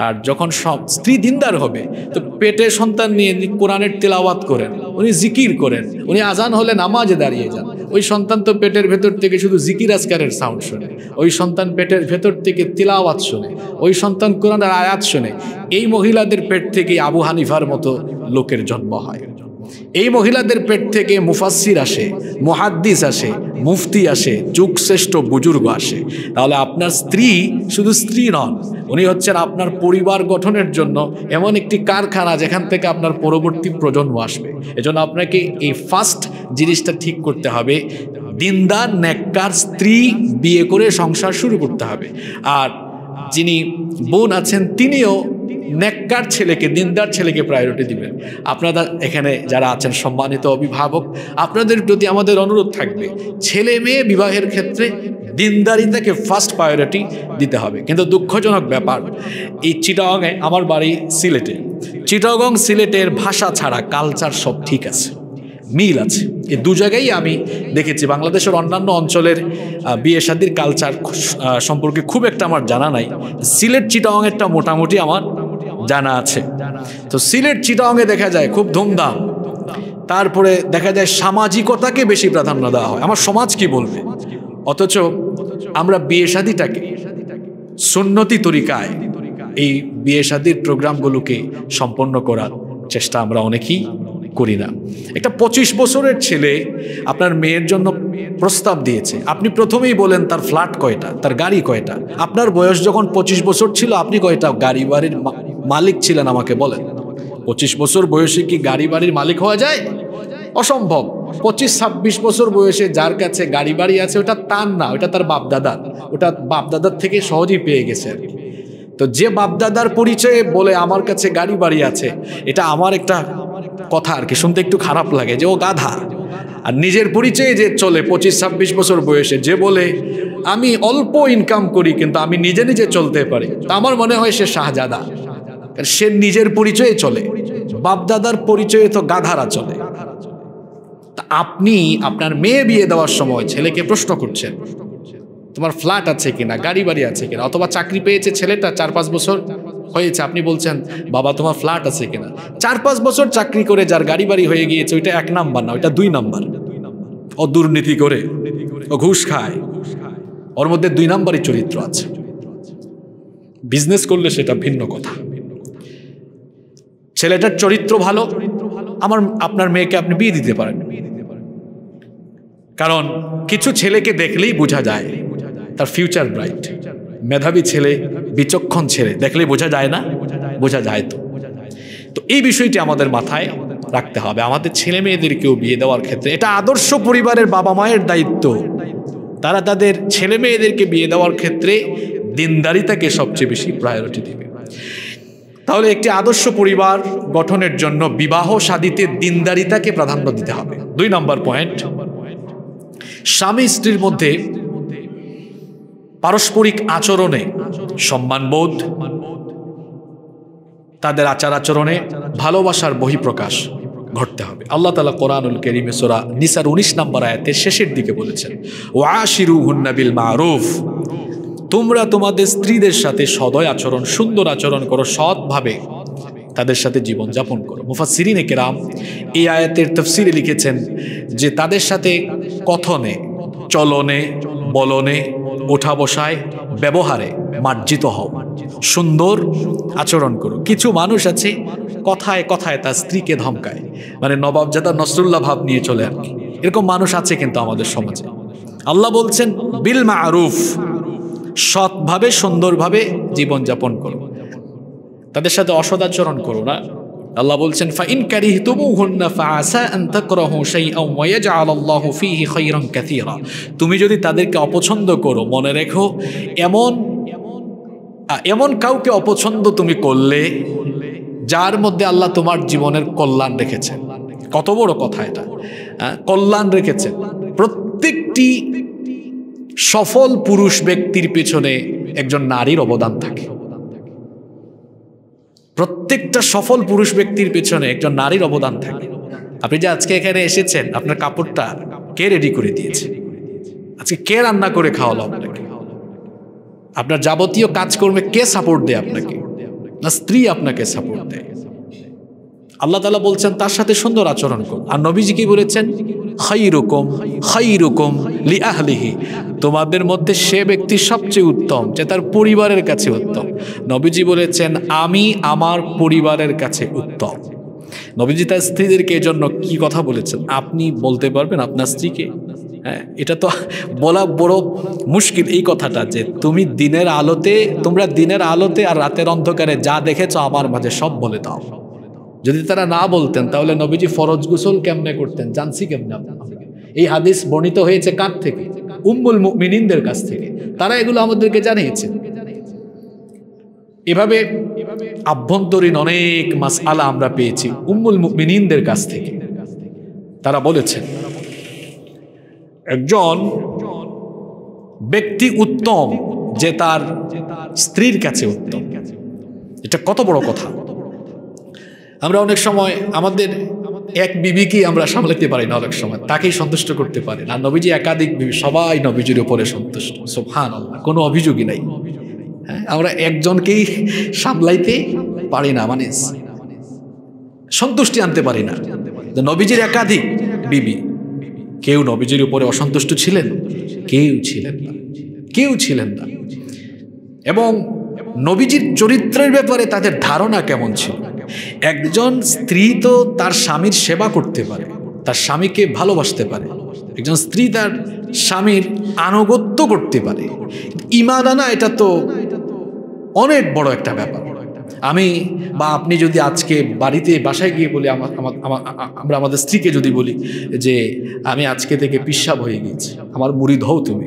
আর যখন স্ত্রী দিনদার হবে, তো পেটে সন্তান নিয়ে কোরআনের তেলাওয়াত করেন, উনি জিকির করেন, উনি আজান হলে নামাজে দাঁড়িয়ে যান। ওই সন্তান তো পেটের ভেতর থেকে শুধু জিকির আজকারের সাউন্ড শোনে, ওই সন্তান পেটের ভেতর থেকে তিলাওয়াত শোনে, ওই সন্তান কোরআনের আয়াত শোনে। এই মহিলাদের পেট থেকে আবু হানিফার মতো লোকের জন্ম হয়। এই মহিলাদের পেট থেকে মুফাসসির আসে, মুহাদ্দিস আসে, মুফতি আসে, যুগশ্রেষ্ঠ বুজুর্গ আসে। তাহলে আপনার স্ত্রী শুধু স্ত্রী নন, উনি হচ্ছেন আপনার পরিবার গঠনের জন্য এমন একটি কারখানা যেখান থেকে আপনার পরবর্তী প্রজন্ম আসবে। এজন্য আপনাকে এই ফার্স্ট জিনিসটা ঠিক করতে হবে, দিনদার নেককার স্ত্রী বিয়ে করে সংসার শুরু করতে হবে। আর যিনি বোন আছেন তিনিও নেককার ছেলেকে, দিনদার ছেলেকে প্রায়োরিটি দিবেন। আপনারা এখানে যারা আছেন সম্মানিত অভিভাবক, আপনাদের প্রতি আমাদের অনুরোধ থাকবে, ছেলে মেয়ে বিবাহের ক্ষেত্রে দিনদারিতাকে ফার্স্ট প্রায়োরিটি দিতে হবে। কিন্তু দুঃখজনক ব্যাপার, এই চিটাগংয়ে, আমার বাড়ি সিলেটে, চিটাগং সিলেটের ভাষা ছাড়া কালচার সব ঠিক আছে, মিল আছে। এই দু জায়গায় আমি দেখেছি। বাংলাদেশের অন্যান্য অঞ্চলের বিয়ে শাদীর কালচার সম্পর্কে খুব একটা আমার জানা নাই, সিলেট চিটাগংয়েরটা মোটামুটি আমার জানা আছে। তো সিলেট চিটাগংয়ে দেখা যায় খুব ধুমধাম, তারপরে দেখা যায় সামাজিকতাকে বেশি প্রাধান্য দেওয়া হয়, আমার সমাজ কি বলবে। অথচ আমরা বিয়ে শাদীটাকে সুন্নতি তরিকায় এই বিয়ে শাদীর প্রোগ্রামগুলোকে সম্পন্ন করার চেষ্টা আমরা অনেকেই করি না। একটা 25 বছরের ছেলে আপনার মেয়ের জন্য প্রস্তাব দিয়েছে, আপনি প্রথমেই বলেন তার ফ্ল্যাট কয়টা, তার গাড়ি কয়টা। আপনার বয়স যখন 25 বছর ছিল, আপনি কয়টা গাড়ি বাড়ির মালিক ছিলেন আমাকে বলেন। 25 বছর বয়সে কি গাড়ি বাড়ির মালিক হওয়া যায়? অসম্ভব। 25-26 বছর বয়সে যার কাছে গাড়ি বাড়ি আছে ওটা তার না, ওটা তার বাপদাদার, ওটা বাপদাদার থেকে সহজেই পেয়ে গেছে। তো যে বাপদাদার পরিচয়ে বলে আমার কাছে গাড়ি বাড়ি আছে, এটা আমার একটা কথা আর কি, শুনতে একটু খারাপ লাগে যে ও গাধা। আর নিজের পরিচয়ে যে চলে 25-26 বছর বয়সে, যে বলে আমি অল্প ইনকাম করি কিন্তু আমি নিজে নিজে চলতে পারি, তা আমার মনে হয় সে শাহজাদা। সে নিজের পরিচয়ে চলে, বাপদাদার পরিচয়ে তো গাধারা চলে। তা আপনি আপনার মেয়ে বিয়ে দেওয়ার সময় ছেলেকে প্রশ্ন করছেন তোমার ফ্ল্যাট আছে কিনা, গাড়ি বাড়ি আছে কিনা, অথবা চাকরি পেয়েছে ছেলেটা 4-5 বছর হয়েছে, আপনি বলছেন বাবা তোমার ফ্ল্যাট আছে কিনা। 4-5 বছর চাকরি করে যার গাড়ি বাড়ি হয়ে গিয়েছে, ওইটা 1 নাম্বার না, ওইটা 2 নাম্বার। ও দুর্নীতি করে, ও ঘুষ খায়, ওর মধ্যে 2 নাম্বারই চরিত্র আছে। বিজনেস করলে সেটা ভিন্ন কথা। ছেলেটার চরিত্র ভালো, আপনার মেয়েকে আপনি বিয়ে দিতে পারেন। কারণ কিছু ছেলেকে দেখলেই বোঝা যায় তার ফিউচার ব্রাইট। মেধাবী ছেলে, বিচক্ষণ ছেলে দেখলেই বোঝা যায় না? বোঝা যায়। তো এই বিষয়টি আমাদের মাথায় রাখতে হবে। আমাদের ছেলে মেয়েদেরকেও বিয়ে দেওয়ার ক্ষেত্রে এটা আদর্শ পরিবারের বাবা মায়ের দায়িত্ব, তারা তাদের ছেলে মেয়েদেরকে বিয়ে দেওয়ার ক্ষেত্রে দিনদারিতাকে সবচেয়ে বেশি প্রায়োরিটি দেবে। তাহলে একটি আদর্শ পরিবার গঠনের জন্য বিবাহ শাদীতে দিনদারিতাকে প্রাধান্য দিতে হবে। 2 নম্বর পয়েন্ট, স্বামী স্ত্রীর মধ্যে পারস্পরিক আচরণে সম্মানবোধ, তাদের আচার আচরণে ভালোবাসার বহিঃপ্রকাশ ঘটতে হবে। আল্লাহ তাআলা কোরআনুল কারীমে সূরা নিসার 19 নম্বর আয়াতের শেষের দিকে বলেছেন, ওয়াশিরুহুন্না বিল মারুফ, তোমরা তোমাদের স্ত্রীদের সাথে সদয় আচরণ, সুন্দর আচরণ করো, সৎভাবে তাদের সাথে জীবন যাপন করো। মুফাসসিরিনে কেরাম এই আয়াতের তাফসীরে লিখেছেন যে তাদের সাথে কথনে, চলনে, বলনে, ওঠা বসায়, ব্যবহারে মার্জিত হও, সুন্দর আচরণ করো। কিছু মানুষ আছে কথায় কথায় তার স্ত্রীকে ধমকায়, মানে নবাবজাদা নসরুল্লাহ ভাব নিয়ে চলে আর কি, এরকম মানুষ আছে কিন্তু আমাদের সমাজে। আল্লাহ বলছেন বিল মারুফ, সৎভাবে সুন্দরভাবে জীবনযাপন করো, তাদের সাথে অসদাচরণ করো না। আল্লাহ বলছেন ফাইন কারিহতুমুহুন্না ফাআসা আন তাকরাহু শাইআন ওয়া ইয়াজআলাল্লাহু ফীহি খায়রান কাসীরা, তুমি যদি তাদেরকে অপছন্দ করো, মনে রেখো এমন কাউকে অপছন্দ তুমি করলে যার মধ্যে আল্লাহ তোমার জীবনের কল্যাণ রেখেছেন। কত বড় কথা এটা, কল্যাণ রেখেছেন। প্রত্যেকটি সফল পুরুষ ব্যক্তির পেছনে একজন নারীর অবদান থাকে। প্রত্যেকটা সফল পুরুষ ব্যক্তির পেছনে একজন নারীর অবদান থাকে। আপনি যে আজকে এখানে এসেছেন, আপনার কাপড়টা কে রেডি করে দিয়েছে? আজকে কে রান্না করে খাওয়ালো আপনাকে? আপনার যাবতীয় কাজকর্মে কে সাপোর্ট দেয় আপনাকে? না স্ত্রী আপনাকে সাপোর্ট দেয়। আল্লাহ তাআলা বলছেন তার সাথে সুন্দর আচরণ করুন। আর নবীজি কি বলেছেন? খায়রুকুম খায়রুকুম লিআহলিহি, তোমাদের মধ্যে সে ব্যক্তি সবচেয়ে উত্তম যে তার পরিবারের কাছে উত্তম। নবীজি বলেছেন আমি আমার পরিবারের কাছে উত্তম। নবীজি তার স্ত্রীদেরকে এই জন্য কি কথা বলেছেন আপনি বলতে পারবেন আপনার স্ত্রীকে? হ্যাঁ, এটা তো বলা বড় মুশকিল এই কথাটা, যে তুমি তোমরা দিনের আলোতে আর রাতের অন্ধকারে যা দেখেছো আমার মাঝে সব বলে দাও। যদি তারা না বলতেন তাহলে নবীজি ফরজ গোসল কেমনে করতেন জানছি কেমনে? এই হাদিস বর্ণিত হয়েছে কার থেকে? উম্মুল মুমিনিনদের কাছ থেকে। তারা এগুলো আমাদেরকে জানিয়েছে। এভাবে আভ্যন্তরীণ অনেক মাসআলা আমরা পেয়েছি উম্মুল মুমিনিনদের কাছ থেকে। তারা বলেছেন একজন ব্যক্তি উত্তম যে তার স্ত্রীর কাছে উত্তম। এটা কত বড় কথা। আমরা অনেক সময় আমাদের এক বিবিকেই আমরা সামলাতে পারি না, অনেক সময় তাকেই সন্তুষ্ট করতে পারি না। নবীজি একাধিক বিবি, সবাই নবীজির উপরে সন্তুষ্ট, সুবহানাল্লাহ, কোনো অভিযোগই নাই। হ্যাঁ, আমরা একজনকেই সামলাইতে পারি না, মানে সন্তুষ্টি আনতে পারি না। নবীজির একাধিক বিবি, কেউ নবীজির উপরে অসন্তুষ্ট ছিলেন? কেউ ছিলেন না। এবং নবীজির চরিত্রের ব্যাপারে তাদের ধারণা কেমন ছিল? একজন স্ত্রী তো তার স্বামীর সেবা করতে পারে, তার স্বামীকে ভালোবাসতে পারে, একজন স্ত্রী তার স্বামীর আনুগত্য করতে পারে। ঈমান আনা এটা তো অনেক বড় একটা ব্যাপার। আমি বা আপনি যদি আজকে বাসায় গিয়ে বলি, আমরা আমাদের স্ত্রীকে যদি বলি যে আমি আজকে থেকে পিশাব হয়ে গেছি, আমার মুরিদ হও তুমি,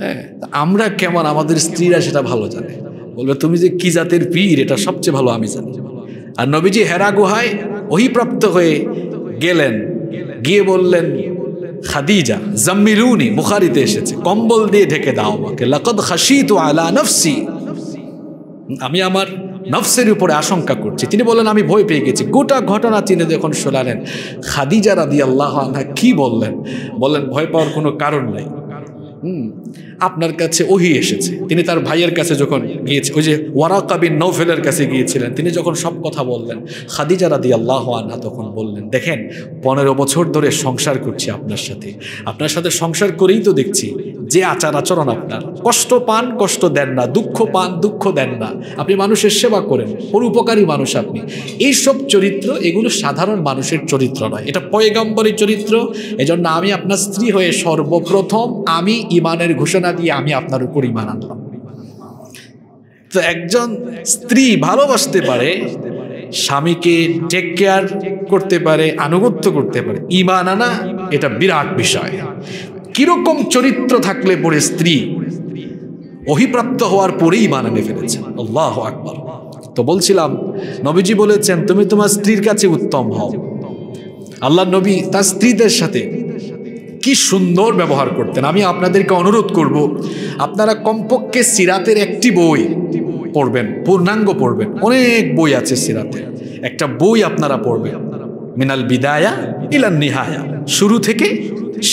হ্যাঁ, আমরা কেমন, আমাদের স্ত্রীরা সেটা ভালো জানে, বলবে তুমি যে কি জাতের পীর এটা সবচেয়ে ভালো আমি জানি। আর নবীজি হেরা গুহায় ওহীপ্রাপ্ত হয়ে গেলেন, গিয়ে বললেন খাদিজা জাম্মিলুনি, বুখারীতে এসেছে, কম্বল দিয়ে ঢেকে দাও আমাকে, লাকাদ খাশিতু আলা নফসি, আমি আমার নফসের উপরে আশঙ্কা করছি। তিনি বললেন আমি ভয় পেয়ে গেছি। গোটা ঘটনা তিনি যখন শোনালেন, খাদিজা রাদিয়াল্লাহু আনহা কি বললেন? ভয় পাওয়ার কোনো কারণ নাই, আপনার কাছে ওহী এসেছে। তিনি তার ভাইয়ের কাছে যখন গিয়েছে, ওই যে ওয়ারাকা বিন নওফেলের কাছে গিয়েছিলেন, তিনি যখন সব কথা বললেন, খাদিজা রাদিয়াল্লাহু আনহা তখন বললেন, দেখেন 15 বছর ধরে সংসার করছি আপনার সাথে সংসার করেই তো দেখছি যে আচার আচরণ আপনার, কষ্ট পান কষ্ট দেন না, দুঃখ পান দুঃখ দেন না, আপনি মানুষের সেবা করেন, পরোপকারী মানুষ আপনি। এইসব চরিত্র এগুলো সাধারণ মানুষের চরিত্র নয়, এটা পয়গম্বরের চরিত্র। এজন্য আমি আপনার স্ত্রী হয়ে সর্বপ্রথম আমি ঈমানের ঘোষণা দিয়ে আমি আপনার উপর ঈমান আনলাম। তো একজন স্ত্রী ভালোবাসতে পারে, স্বামীকে টেক কেয়ার করতে পারে, আনুগত্য করতে পারে, ঈমান আনা এটা বিরাট বিষয়। কিরকম চরিত্র থাকলে পরে স্ত্রী ওহীপ্রাপ্ত হওয়ার পরেই ঈমান এনে ফেলেছেন। আল্লাহু আকবার। তো বলছিলাম নবীজি বলেছেন তুমি তোমার স্ত্রীর কাছে উত্তম হও। আল্লাহর নবী তার স্ত্রীদের সাথে কি সুন্দর ব্যবহার করতেন। আমি আপনাদেরকে অনুরোধ করব, আপনারা কমপক্ষে সিরাতের একটি বই পড়বেন, পূর্ণাঙ্গ পড়বেন। অনেক বই আছে সিরাতের, একটা বই আপনারা পড়বেন, মিনাল বিদায়া ইলান নিহায়া, শুরু থেকে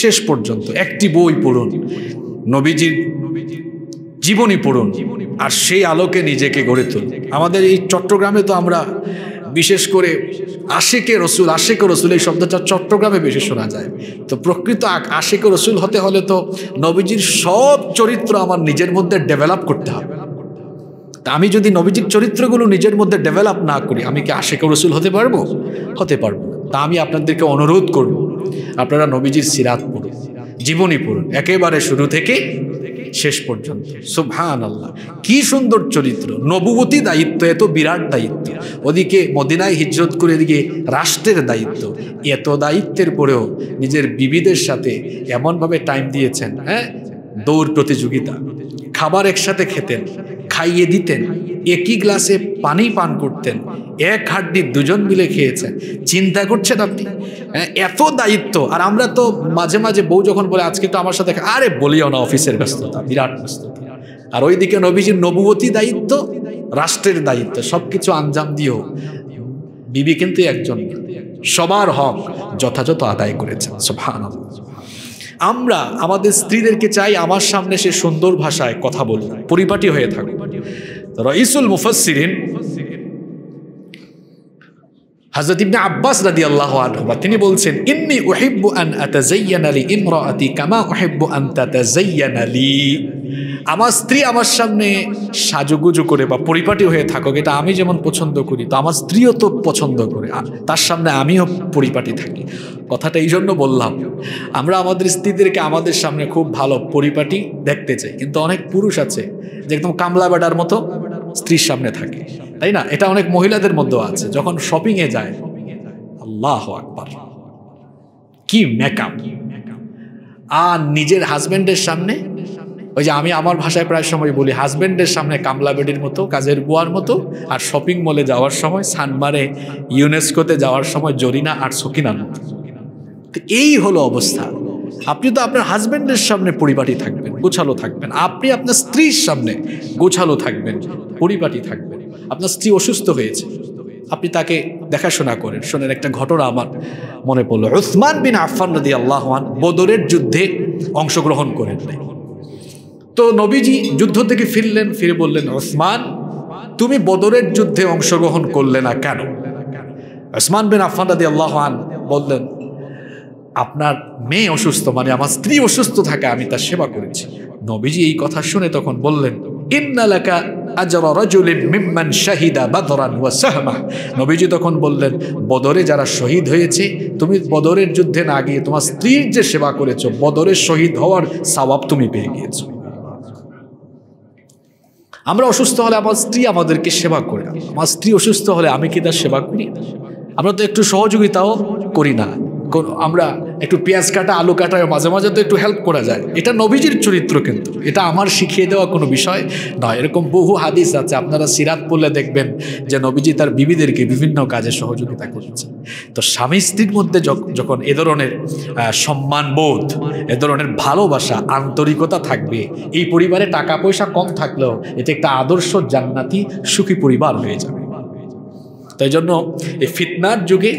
শেষ পর্যন্ত একটি বই পড়ুন, নবীজির জীবনী পড়ুন, আর সেই আলোকে নিজেকে গড়ে তুলুন। আমাদের এই চট্টগ্রামে তো আমরা বিশেষ করে আশিকে রসুল এই শব্দটা চট্টগ্রামে বেশি শোনা যায়। তো প্রকৃত আশিকে রসুল হতে হলে তো নবীজির সব চরিত্র আমার নিজের মধ্যে ডেভেলপ করতে হবে। তা আমি যদি নবীজির চরিত্রগুলো নিজের মধ্যে ডেভেলপ না করি, আমি কি আশিকে রসুল হতে পারবো না। তা আমি আপনাদেরকে অনুরোধ করব, আপনারা নবীজির সিরাত পড়ুন, জীবনী পড়ুন, একেবারে শুরু থেকে শেষ পর্যন্ত। সুবহানাল্লাহ, কি সুন্দর চরিত্র। নবুয়তি দায়িত্ব, এত বিরাট দায়িত্ব, ওদিকে মদিনায় হিজরত করে, এদিকে রাষ্ট্রের দায়িত্ব। এত দায়িত্বের পরেও নিজের বিবিদের সাথে এমনভাবে টাইম দিয়েছেন। হ্যাঁ, দৌড় প্রতিযোগিতা, খাবার একসাথে খেতেন, খাইয়ে দিতেন, একই গ্লাসে পানি পান করতেন, এক হাড্ডি দুজন মিলে খেয়েছেন। চিন্তা করছেন আপনি, এত দায়িত্ব। আর আমরা তো মাঝে মাঝে বউ যখন বলে আজকে তো আমার সাথে, আরে বলিও না, অফিসের ব্যস্ততা, বিরাট ব্যস্ততা। আর ওইদিকে নবীজির নবুয়তি দায়িত্ব, রাষ্ট্রের দায়িত্ব, সবকিছু আঞ্জাম দিয়েও বিবি কিন্তু একজন, সবার হক যথাযথ আদায় করেছেন। সুবহানাল্লাহ। আমরা আমাদের স্ত্রীদেরকে চাই আমার সামনে সে সুন্দর ভাষায় কথা বলুক, পরিপাটি হয়ে থাকুক। রাইসুল মুফাসসিরিন হযরত ইবনে আব্বাস রাদিয়াল্লাহু আনহু তিনি বলছেন, ইন্নী উহিব্বু আন আতাযায়্যানা লি ইমরাআতি কামা উহিব্বু আন তাতাযায়্যানা লি। আমার স্ত্রী আমার সামনে সাজুগুজু করে বা পরিপাটি হয়ে থাকুক, এটা আমি যেমন পছন্দ করি, তো আমার স্ত্রীও তো পছন্দ করে, তার সামনে আমিও পরিপাটি থাকি। কথাটা এই জন্য বললাম, আমরা আমাদের স্ত্রীদেরকে আমাদের সামনে খুব ভালো পরিপাটি দেখতে চাই, কিন্তু অনেক পুরুষ আছে যে একদম কামলা বেটার মতো স্ত্রীর সামনে থাকে, তাই না? এটা অনেক মহিলাদের মধ্যেও আছে। যখন শপিংয়ে যায়, আল্লাহু আকবার, কি মেকআপ! আর নিজের হাজবেন্ডের সামনে, ওই যে আমি আমার ভাষায় প্রায় সময় বলি, হাজবেন্ডের সামনে কামলা বেডির মতো, কাজের বুয়ার মতো, আর শপিং মলে যাওয়ার সময়, সানমারে, ইউনেস্কোতে যাওয়ার সময় জরিনা আর সকিনার মতো। তো এই হলো অবস্থা। আপনি তো আপনার হাজবেন্ডের সামনে পরিপাটি থাকবেন, গোছালো থাকবেন, আপনি আপনার স্ত্রীর সামনে গোছালো থাকবেন, পরিপাটি থাকবেন। আপনার স্ত্রী অসুস্থ হয়েছে, আপনি তাকে দেখাশোনা করেন। শোনেন, একটা ঘটনা আমার মনে পড়লো। উসমান বিন আফফান রাদিয়াল্লাহু আনহু বদরের যুদ্ধে অংশগ্রহণ করেন নাই। তো নবীজি যুদ্ধ থেকে ফিরলেন, ফিরে বললেন, উসমান, তুমি বদরের যুদ্ধে অংশগ্রহণ করলে না কেন? উসমান বিন আফফান রাদিয়াল্লাহু আনহু বললেন, আপনার মেয়ে অসুস্থ, মানে আমার স্ত্রী অসুস্থ থাকে, আমি তার সেবা করেছি। নবীজি এই কথা শুনে তখন বললেন, ইন্না লাকা আজরা রাজুলিন মিম্মান শাহিদা বাদরান ওয়া সাহমা। নবীজি তখন বললেন, বদরে যারা শহীদ হয়েছে, তুমি বদরের যুদ্ধে না গিয়ে তোমার স্ত্রীর যে সেবা করেছো, বদরের শহীদ হওয়ার সওয়াব তুমি পেয়ে গিয়েছো। আমরা অসুস্থ হলে আমার স্ত্রী আমাদেরকে সেবা করে, আমার স্ত্রী অসুস্থ হলে আমি কি তার সেবা করি? আমরা তো একটু সহযোগিতাও করি না। আমরা একটু পেঁয়াজ কাটা, আলু কাটায় মাঝে মাঝে তো একটু হেল্প করা যায়। এটা নবীজির চরিত্র, কিন্তু এটা আমার শিখিয়ে দেওয়া কোনো বিষয় নয়। এরকম বহু হাদিস আছে, আপনারা সিরাত পড়লে দেখবেন যে নবীজি তার বিবিদেরকে বিভিন্ন কাজে সহযোগিতা করেছেন। তো স্বামী স্ত্রীর মধ্যে যখন এ ধরনের সম্মানবোধ, এ ধরনের ভালোবাসা, আন্তরিকতা থাকবে, এই পরিবারে টাকা পয়সা কম থাকলেও এটা একটা আদর্শ জান্নাতি সুখী পরিবার হয়ে যাবে। তাই জন্য এই ফিতনার যুগে,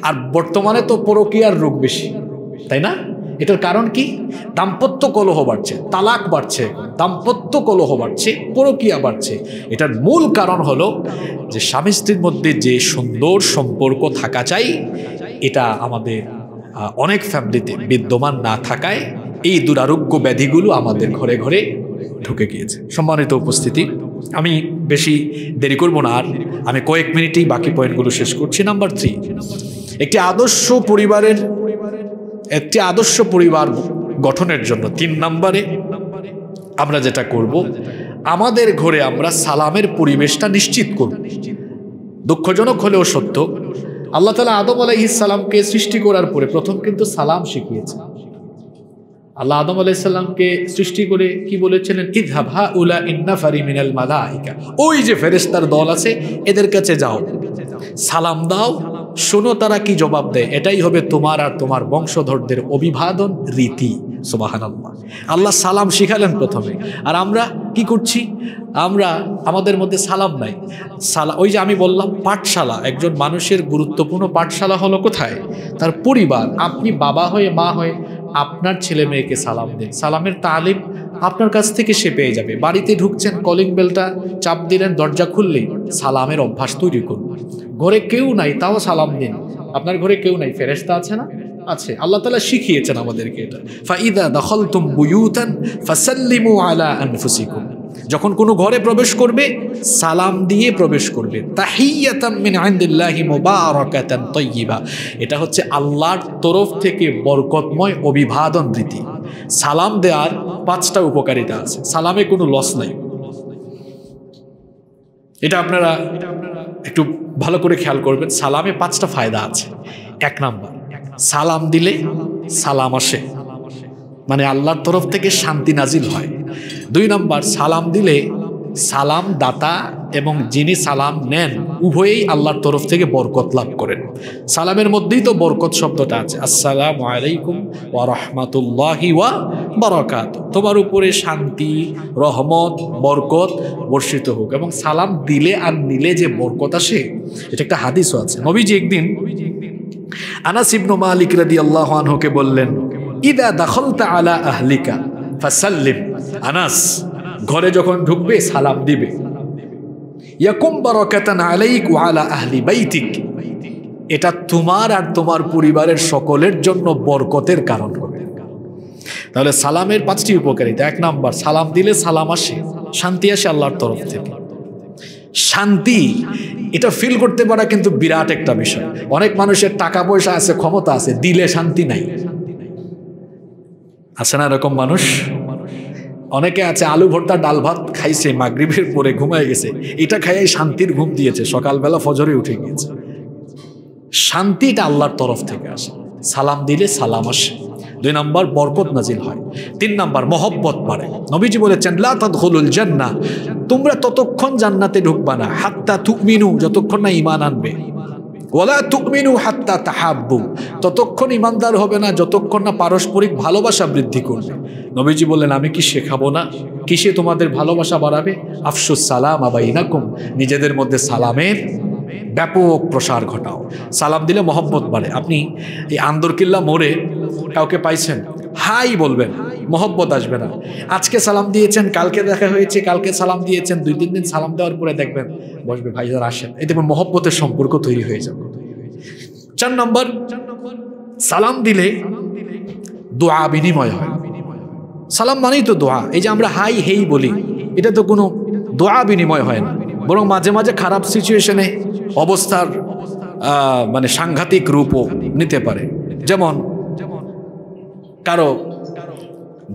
আর বর্তমানে তো পরকীয়ার রোগ বেশি, তাই না? এটার কারণ কি? দাম্পত্য কলহ বাড়ছে, তালাক বাড়ছে, দাম্পত্য কলহ বাড়ছে, পরকীয়া বাড়ছে। এটার মূল কারণ হলো যে স্বামী স্ত্রীর মধ্যে যে সুন্দর সম্পর্ক থাকা চাই, এটা আমাদের অনেক ফ্যামিলিতে বিদ্যমান না থাকায় এই দুরারোগ্য ব্যাধিগুলো আমাদের ঘরে ঘরে ঢুকে গিয়েছে। সম্মানিত উপস্থিতি, আমি বেশি দেরি করব না, আর আমি কয়েক মিনিটেই বাকি পয়েন্টগুলো শেষ করছি। নাম্বার 3, একটি আদর্শ পরিবার গঠনের জন্য 3 নম্বরে আমরা যেটা করব, আমাদের ঘরে আমরা সালামের পরিবেশটা নিশ্চিত করব। দুঃখজনক হলেও সত্য, আল্লাহ তাআলা আদম আলাইহিস সালামকে সৃষ্টি করার পরে প্রথম কিন্তু সালাম শিখিয়েছেন। আল্লাহ আদম আলাইহিস সালামকে সৃষ্টি করে কি বলেছিলেন? ইযহাব হাউলা ইন্নাফারি মিনাল মালাইকা, ওই যে ফেরেশতার দল আছে এদের কাছে যাও, সালাম দাও, শোনো তারা কি জবাব দেয়। এটাই হবে তোমার আর তোমার বংশধরদের অভিবাদন রীতি। সুবহানাল্লাহ, আল্লাহ সালাম শিখালেন প্রথমে। আর আমরা কি করছি? আমাদের মধ্যে সালাম নাই। ওই যে আমি বললাম পাঠশালা, একজন মানুষের গুরুত্বপূর্ণ পাঠশালা হলো কোথায়? তার পরিবার। আপনি বাবা হয়ে, মা হয়ে আপনার ছেলে মেয়েকে সালাম দিন, সালামের তালিম আপনার কাছ থেকে সে পেয়ে যাবে। বাড়িতে ঢুকছেন, কলিং বেলটা চাপ দিলেন, দরজা খুললেই সালামের অভ্যাস তৈরি করুন। ঘরে কেউ নাই তাও সালাম দিন। আপনার ঘরে কেউ নাই, ফেরেশতা আছে না? আছে। আল্লাহ তাআলা শিখিয়েছেন আমাদেরকে এটা। ফাইদা দাখালতুম বুয়ুতান ফাসাল্লিমু আলা আনফুসিকুম, যখন কোনো ঘরে প্রবেশ করবে সালাম দিয়ে প্রবেশ করবে। তাহিয়াতাম মিন ইনদিল্লাহি মুবারাকাতান তাইয়্যিবা, এটা হচ্ছে আল্লাহর তরফ থেকে বরকতময় অভিবাদন রীতি। সালাম দেওয়ার 5টা উপকারিতা আছে, সালামে কোনো লস নাই। এটা আপনারা একটু ভালো করে খেয়াল করবেন। সালামে 5টা ফায়দা আছে। 1 নাম্বার, সালাম দিলে সালাম আসে, মানে আল্লাহর তরফ থেকে শান্তি নাজিল হয়। 2 নাম্বার, সালাম দিলে সালাম দাতা এবং যিনি সালাম নেন উভয়েই আল্লাহর তরফ থেকে বরকত লাভ করেন। সালামের মধ্যেই তো বরকত শব্দটা আছে, আসসালামু আলাইকুম ওয়া রাহমাতুল্লাহি ওয়া বারাকাতুহু, তোমার উপরে শান্তি, রহমত, বরকত বর্ষিত হোক। এবং সালাম দিলে আর নিলে যে বরকত আসে, এটা একটা হাদিসও আছে। নবীজি একদিন আনাস ইবনে মালিক রাদিয়াল্লাহু আনহুকে বললেন, ইদা দাখালতা আলা আহলিকা ফাসাল্লিম, আনাস ঘরে যখন ঢুকবে সালাম দিবে। ইয়াকুম বারাকাতান আলাইক ওয়া আলা আহলি বাইতিক, এটা তোমার আর তোমার পরিবারের সকলের জন্য বরকতের কারণ হবে। তাহলে সালামের 5টি উপকারিতা। 1 নাম্বার, সালাম দিলে সালাম আসে, শান্তি আসে আল্লাহর তরফ থেকে। শান্তি এটা ফিল করতে পারা কিন্তু বিরাট একটা বিষয়। অনেক মানুষের টাকা পয়সা আছে, ক্ষমতা আছে, দিলে শান্তি নাই। আছে না এরকম মানুষ? অনেকে আছে আলু ভর্তা ডাল ভাত খাইছে, মাগরিবের পরে ঘুমায় গেছে, এটা খাইয়াই শান্তির ঘুম দিয়েছে, সকালবেলা ফজরে উঠে গিয়েছে। শান্তিটা আল্লাহর তরফ থেকে আসে, সালাম দিলে সালাম আসে। 2 নাম্বার, বরকত নাজিল হয়। 3 নাম্বার, মহব্বত বাড়ে। নবীজি বলেছেন লা তাদখুলুল জান্নাহ, তোমরা ততক্ষণ জান্নাতে ঢুকবা না হাত্তা তুমিনু, যতক্ষণ না ঈমান আনবে। ওয়ালা তুমিনু হাত্তা তাহাব্বু, ততক্ষণ ঈমানদার হবে না যতক্ষণ না পারস্পরিক ভালোবাসা বৃদ্ধি করবে। নবীজি বললেন আমি কি শেখাবো না কিসে তোমাদের ভালোবাসা বাড়াবে? আফশুস সালাম বাইনাকুম, নিজেদের মধ্যে সালামের ব্যাপক প্রসার ঘটাও। সালাম দিলে মহব্বত বাড়ে। আপনি এই আন্দরকিল্লা মোড়ে কাউকে পাইছেন, হাই বলবেন, মহব্বত আসবে না। আজকে সালাম দিয়েছেন, কালকে দেখা হয়েছে, কালকে সালাম দিয়েছেন, 2-3 দিন সালাম দেওয়ার পরে দেখবেন বসবে, ভাইজান আসেন, এই দেখবেন মহব্বতের সম্পর্ক তৈরি হয়ে যাবে। 4 নম্বর, সালাম দিলে দোয়া বিনিময় হয়। সালাম মানেই তো দোয়া। এই যে আমরা হাই হেই বলি, এটা তো কোনো দোয়া বিনিময় হয় না, বরং মাঝে মাঝে খারাপ সিচুয়েশনে অবস্থার মানে সাংঘাতিক রূপও নিতে পারে। যেমন কারো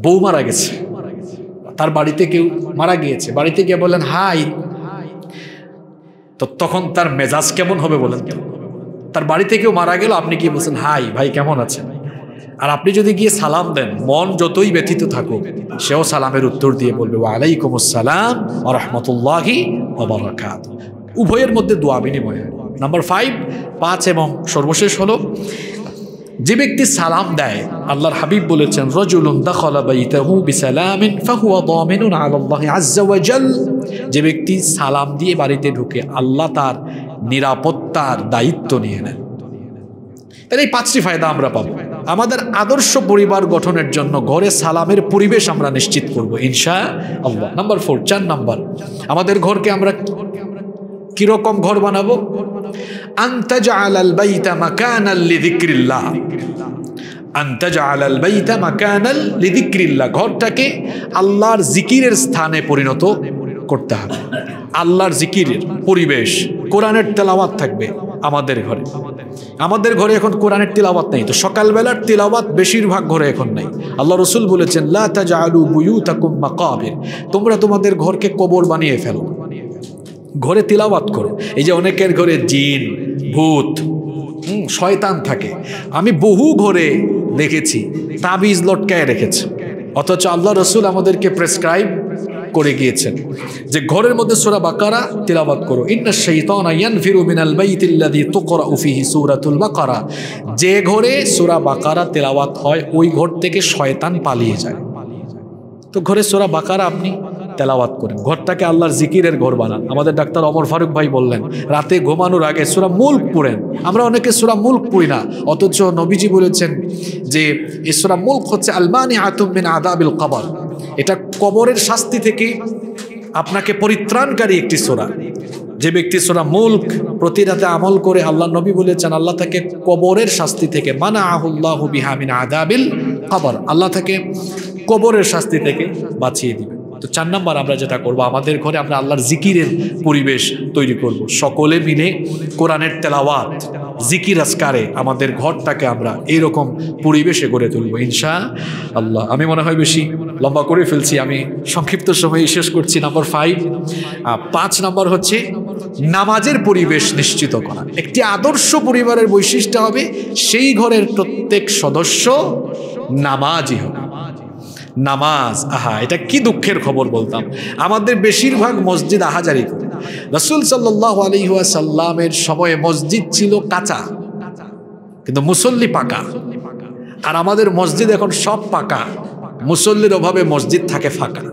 বউ মারা গেছে, তার বাড়িতে কেউ মারা গিয়েছে, বাড়িতে গিয়ে বলেন হাই, তো তখন তার মেজাজ কেমন হবে বলেন তো? তার বাড়িতে কেউ মারা গেল, আপনি কি বলছেন হাই ভাই কেমন আছেন? আর আপনি যদি গিয়ে সালাম দেন, মন যতই ব্যথিত থাকুক সেও সালামের উত্তর দিয়ে বলবে ওয়া আলাইকুমুস সালাম ওয়া রাহমাতুল্লাহি ওয়া বারাকাতুহু। উভয়ের মধ্যে দোয়া বিনিময়। নাম্বার 5 এবং সর্বশেষ হলো, যে ব্যক্তি সালাম দেয়, আল্লাহর হাবিব বলেছেন রাজুলুন দাখালা বাইতাহু বিসালামিন ফাহুয়া দামিনুন আলাল্লাহি আযজা ওয়া জাল, যে ব্যক্তি সালাম দিয়ে বাড়িতে ঢুকে আল্লাহ তার নিরাপত্তার দায়িত্ব নিয়ে নেন। তাহলে এই 5টি ফায়দা আমরা পাবো। আমাদের আদর্শ পরিবার গঠনের জন্য ঘরে সালামের পরিবেশ আমরা নিশ্চিত করব ইনশাআল্লাহ। নাম্বার 4 নাম্বার, আমাদের ঘরকে আমরা কিরকম ঘর বানাবো? আনতাজআলাল বাইতা মাকানাল লিযিকরিল্লাহ, আনতাজআলাল বাইতা মাকানাল লিযিকরিল্লাহ, ঘরটাকে আল্লাহর জিকিরের স্থানে পরিণত করতে হবে। আল্লাহর জিকিরের পরিবেশ, কোরআনের তেলাওয়াত থাকবে আমাদের ঘরে। আমাদের ঘরে এখন কোরআনের তিলাওয়াত নেই, তো সকালবেলার তিলাওয়াত বেশিরভাগ ঘরে এখন নাই। আল্লাহ রাসূল বলেছেন লা তাজআলু বুয়ুতাকুম মাকাবির, তোমরা তোমাদের ঘরকে কবর বানিয়ে ফেলো, ঘরে তিলাওয়াত করো। এই যে অনেকের ঘরে জিন ভূত শয়তান থাকে, আমি বহু ঘরে দেখেছি তাবিজ লটকায় রেখেছে, অথচ আল্লাহ রাসূল আমাদেরকে প্রেসক্রাইব করে গিয়েছেন যে ঘরের মধ্যে সূরা বাকারা তিলাওয়াত করো। ইন্নাশ শাইতানা ইয়ানফিরু মিনাল বাইতিল্লাযী তুকরাউ ফীহি সূরাতুল বাকারা, যে ঘরে সূরা বাকারা তিলাওয়াত হয় ওই ঘর থেকে শয়তান পালিয়ে যায়। তো ঘরে সূরা বাকারা আপনি তেলাওয়াত করেন, ঘরটাকে আল্লাহর জিকিরের ঘর বানান। আমাদের ডাক্তার ওমর ফারুক ভাই বললেন রাতে ঘুমানোর আগে সূরা মুলক পড়েন। আমরা অনেকে সূরা মুলক পড়ি না, অথচ নবীজি বলেছেন যে এই সূরা মুলক হচ্ছে আলমানিআতুম মিন আযাবিল কবর, এটা কবরের শাস্তি থেকে আপনাকে পরিত্রাণকারী একটি সূরা। যে ব্যক্তি সূরা মুলক প্রতি রাতে আমল করে, আল্লাহ নবী বলেছেন আল্লাহ তাকে কবরের শাস্তি থেকে মানাআহুল্লাহু বিহা মিন আযাবিল কবর, আল্লাহ তাকে কবরের শাস্তি থেকে বাঁচিয়ে দিবে। তো 4 নম্বর আমরা যেটা করব, আমাদের ঘরে আমরা আল্লাহর জিকিরের পরিবেশ তৈরি করব। সকলে মিলে কোরআনের তেলাওয়াত জিকির আজকারে আমাদের ঘরটাকে আমরা এইরকম পরিবেশে গড়ে তুলব ইনশাআল্লাহ। আমি মনে হয় বেশি লম্বা করে ফেলছি, আমি সংক্ষিপ্ত সময়ে শেষ করছি। নাম্বার 5 নম্বর হচ্ছে নামাজের পরিবেশ নিশ্চিত করা। একটি আদর্শ পরিবারের বৈশিষ্ট্য হবে সেই ঘরের প্রত্যেক সদস্য নামাজি হবে। নামাজ, আহা এটা কি দুঃখের খবর বলতাম, আমাদের বেশিরভাগ মসজিদ আহাজারি করে। রাসূল সাল্লাল্লাহু আলাইহি ওয়াসাল্লামের সময়ে মসজিদ ছিল কাঁচা কিন্তু মুসল্লি পাকা, আর আমাদের মসজিদ এখন সব পাকা, মুসল্লির অভাবে মসজিদ থাকে ফাঁকা।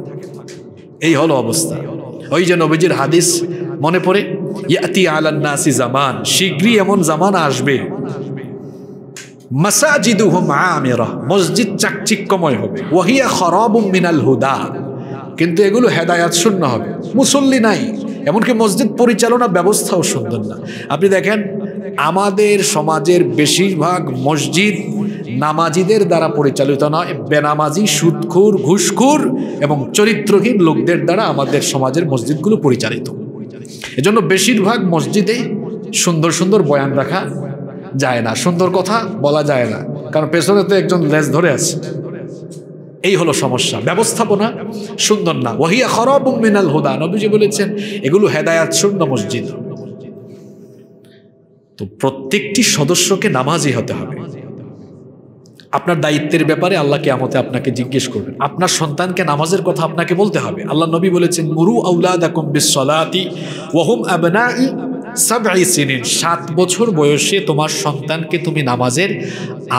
এই হলো অবস্থা। ওই যে নবীজির হাদিস মনে পড়ে, ইয়াতি আলান নাসি জামান, শীঘ্রই এমন জামানা আসবে মাসাজিদুহুম আমিরা, মসজিদ চাকচিক্যময় হবে, ওয়াহিয়া খারাবুম মিনাল হুদা, কিন্তু এগুলো হেদায়াত শূন্য হবে, মুসল্লি নাই, এমনকি মসজিদ পরিচালনা ব্যবস্থাও সুন্দর না। আপনি দেখেন আমাদের সমাজের বেশিরভাগ মসজিদ নামাজিদের দ্বারা পরিচালিত নয়, বেনামাজি, সুদখোর, ঘুষখোর এবং চরিত্রহীন লোকদের দ্বারা আমাদের সমাজের মসজিদগুলো পরিচালিত। এজন্য বেশিরভাগ মসজিদে সুন্দর সুন্দর বয়ান রাখা যায় না, সুন্দর কথা বলা যায় না, কারণ পেছনে তো একজন লেজ ধরে আছে। এই হলো সমস্যা, ব্যবস্থাপনা সুন্দর না। ওয়াহিয়া খারাবুম মিনাল হুদা, নবীজি বলেছেন এগুলো হেদায়াত শূন্য মসজিদ। তো প্রত্যেকটি সদস্যকে নামাজি হতে হবে। আপনার দায়িত্বের ব্যাপারে আল্লাহ কিয়ামতে আপনাকে জিজ্ঞেস করবেন। আপনার সন্তানকে নামাজের কথা আপনাকে বলতে হবে। আল্লাহ নবী বলেছেন মুরু আওলাদাকুম বিসসালাতি ওয়া হুম আবনাই সাবঈ সিনিন, 7 বছর বয়সে তোমার সন্তানকে তুমি নামাজের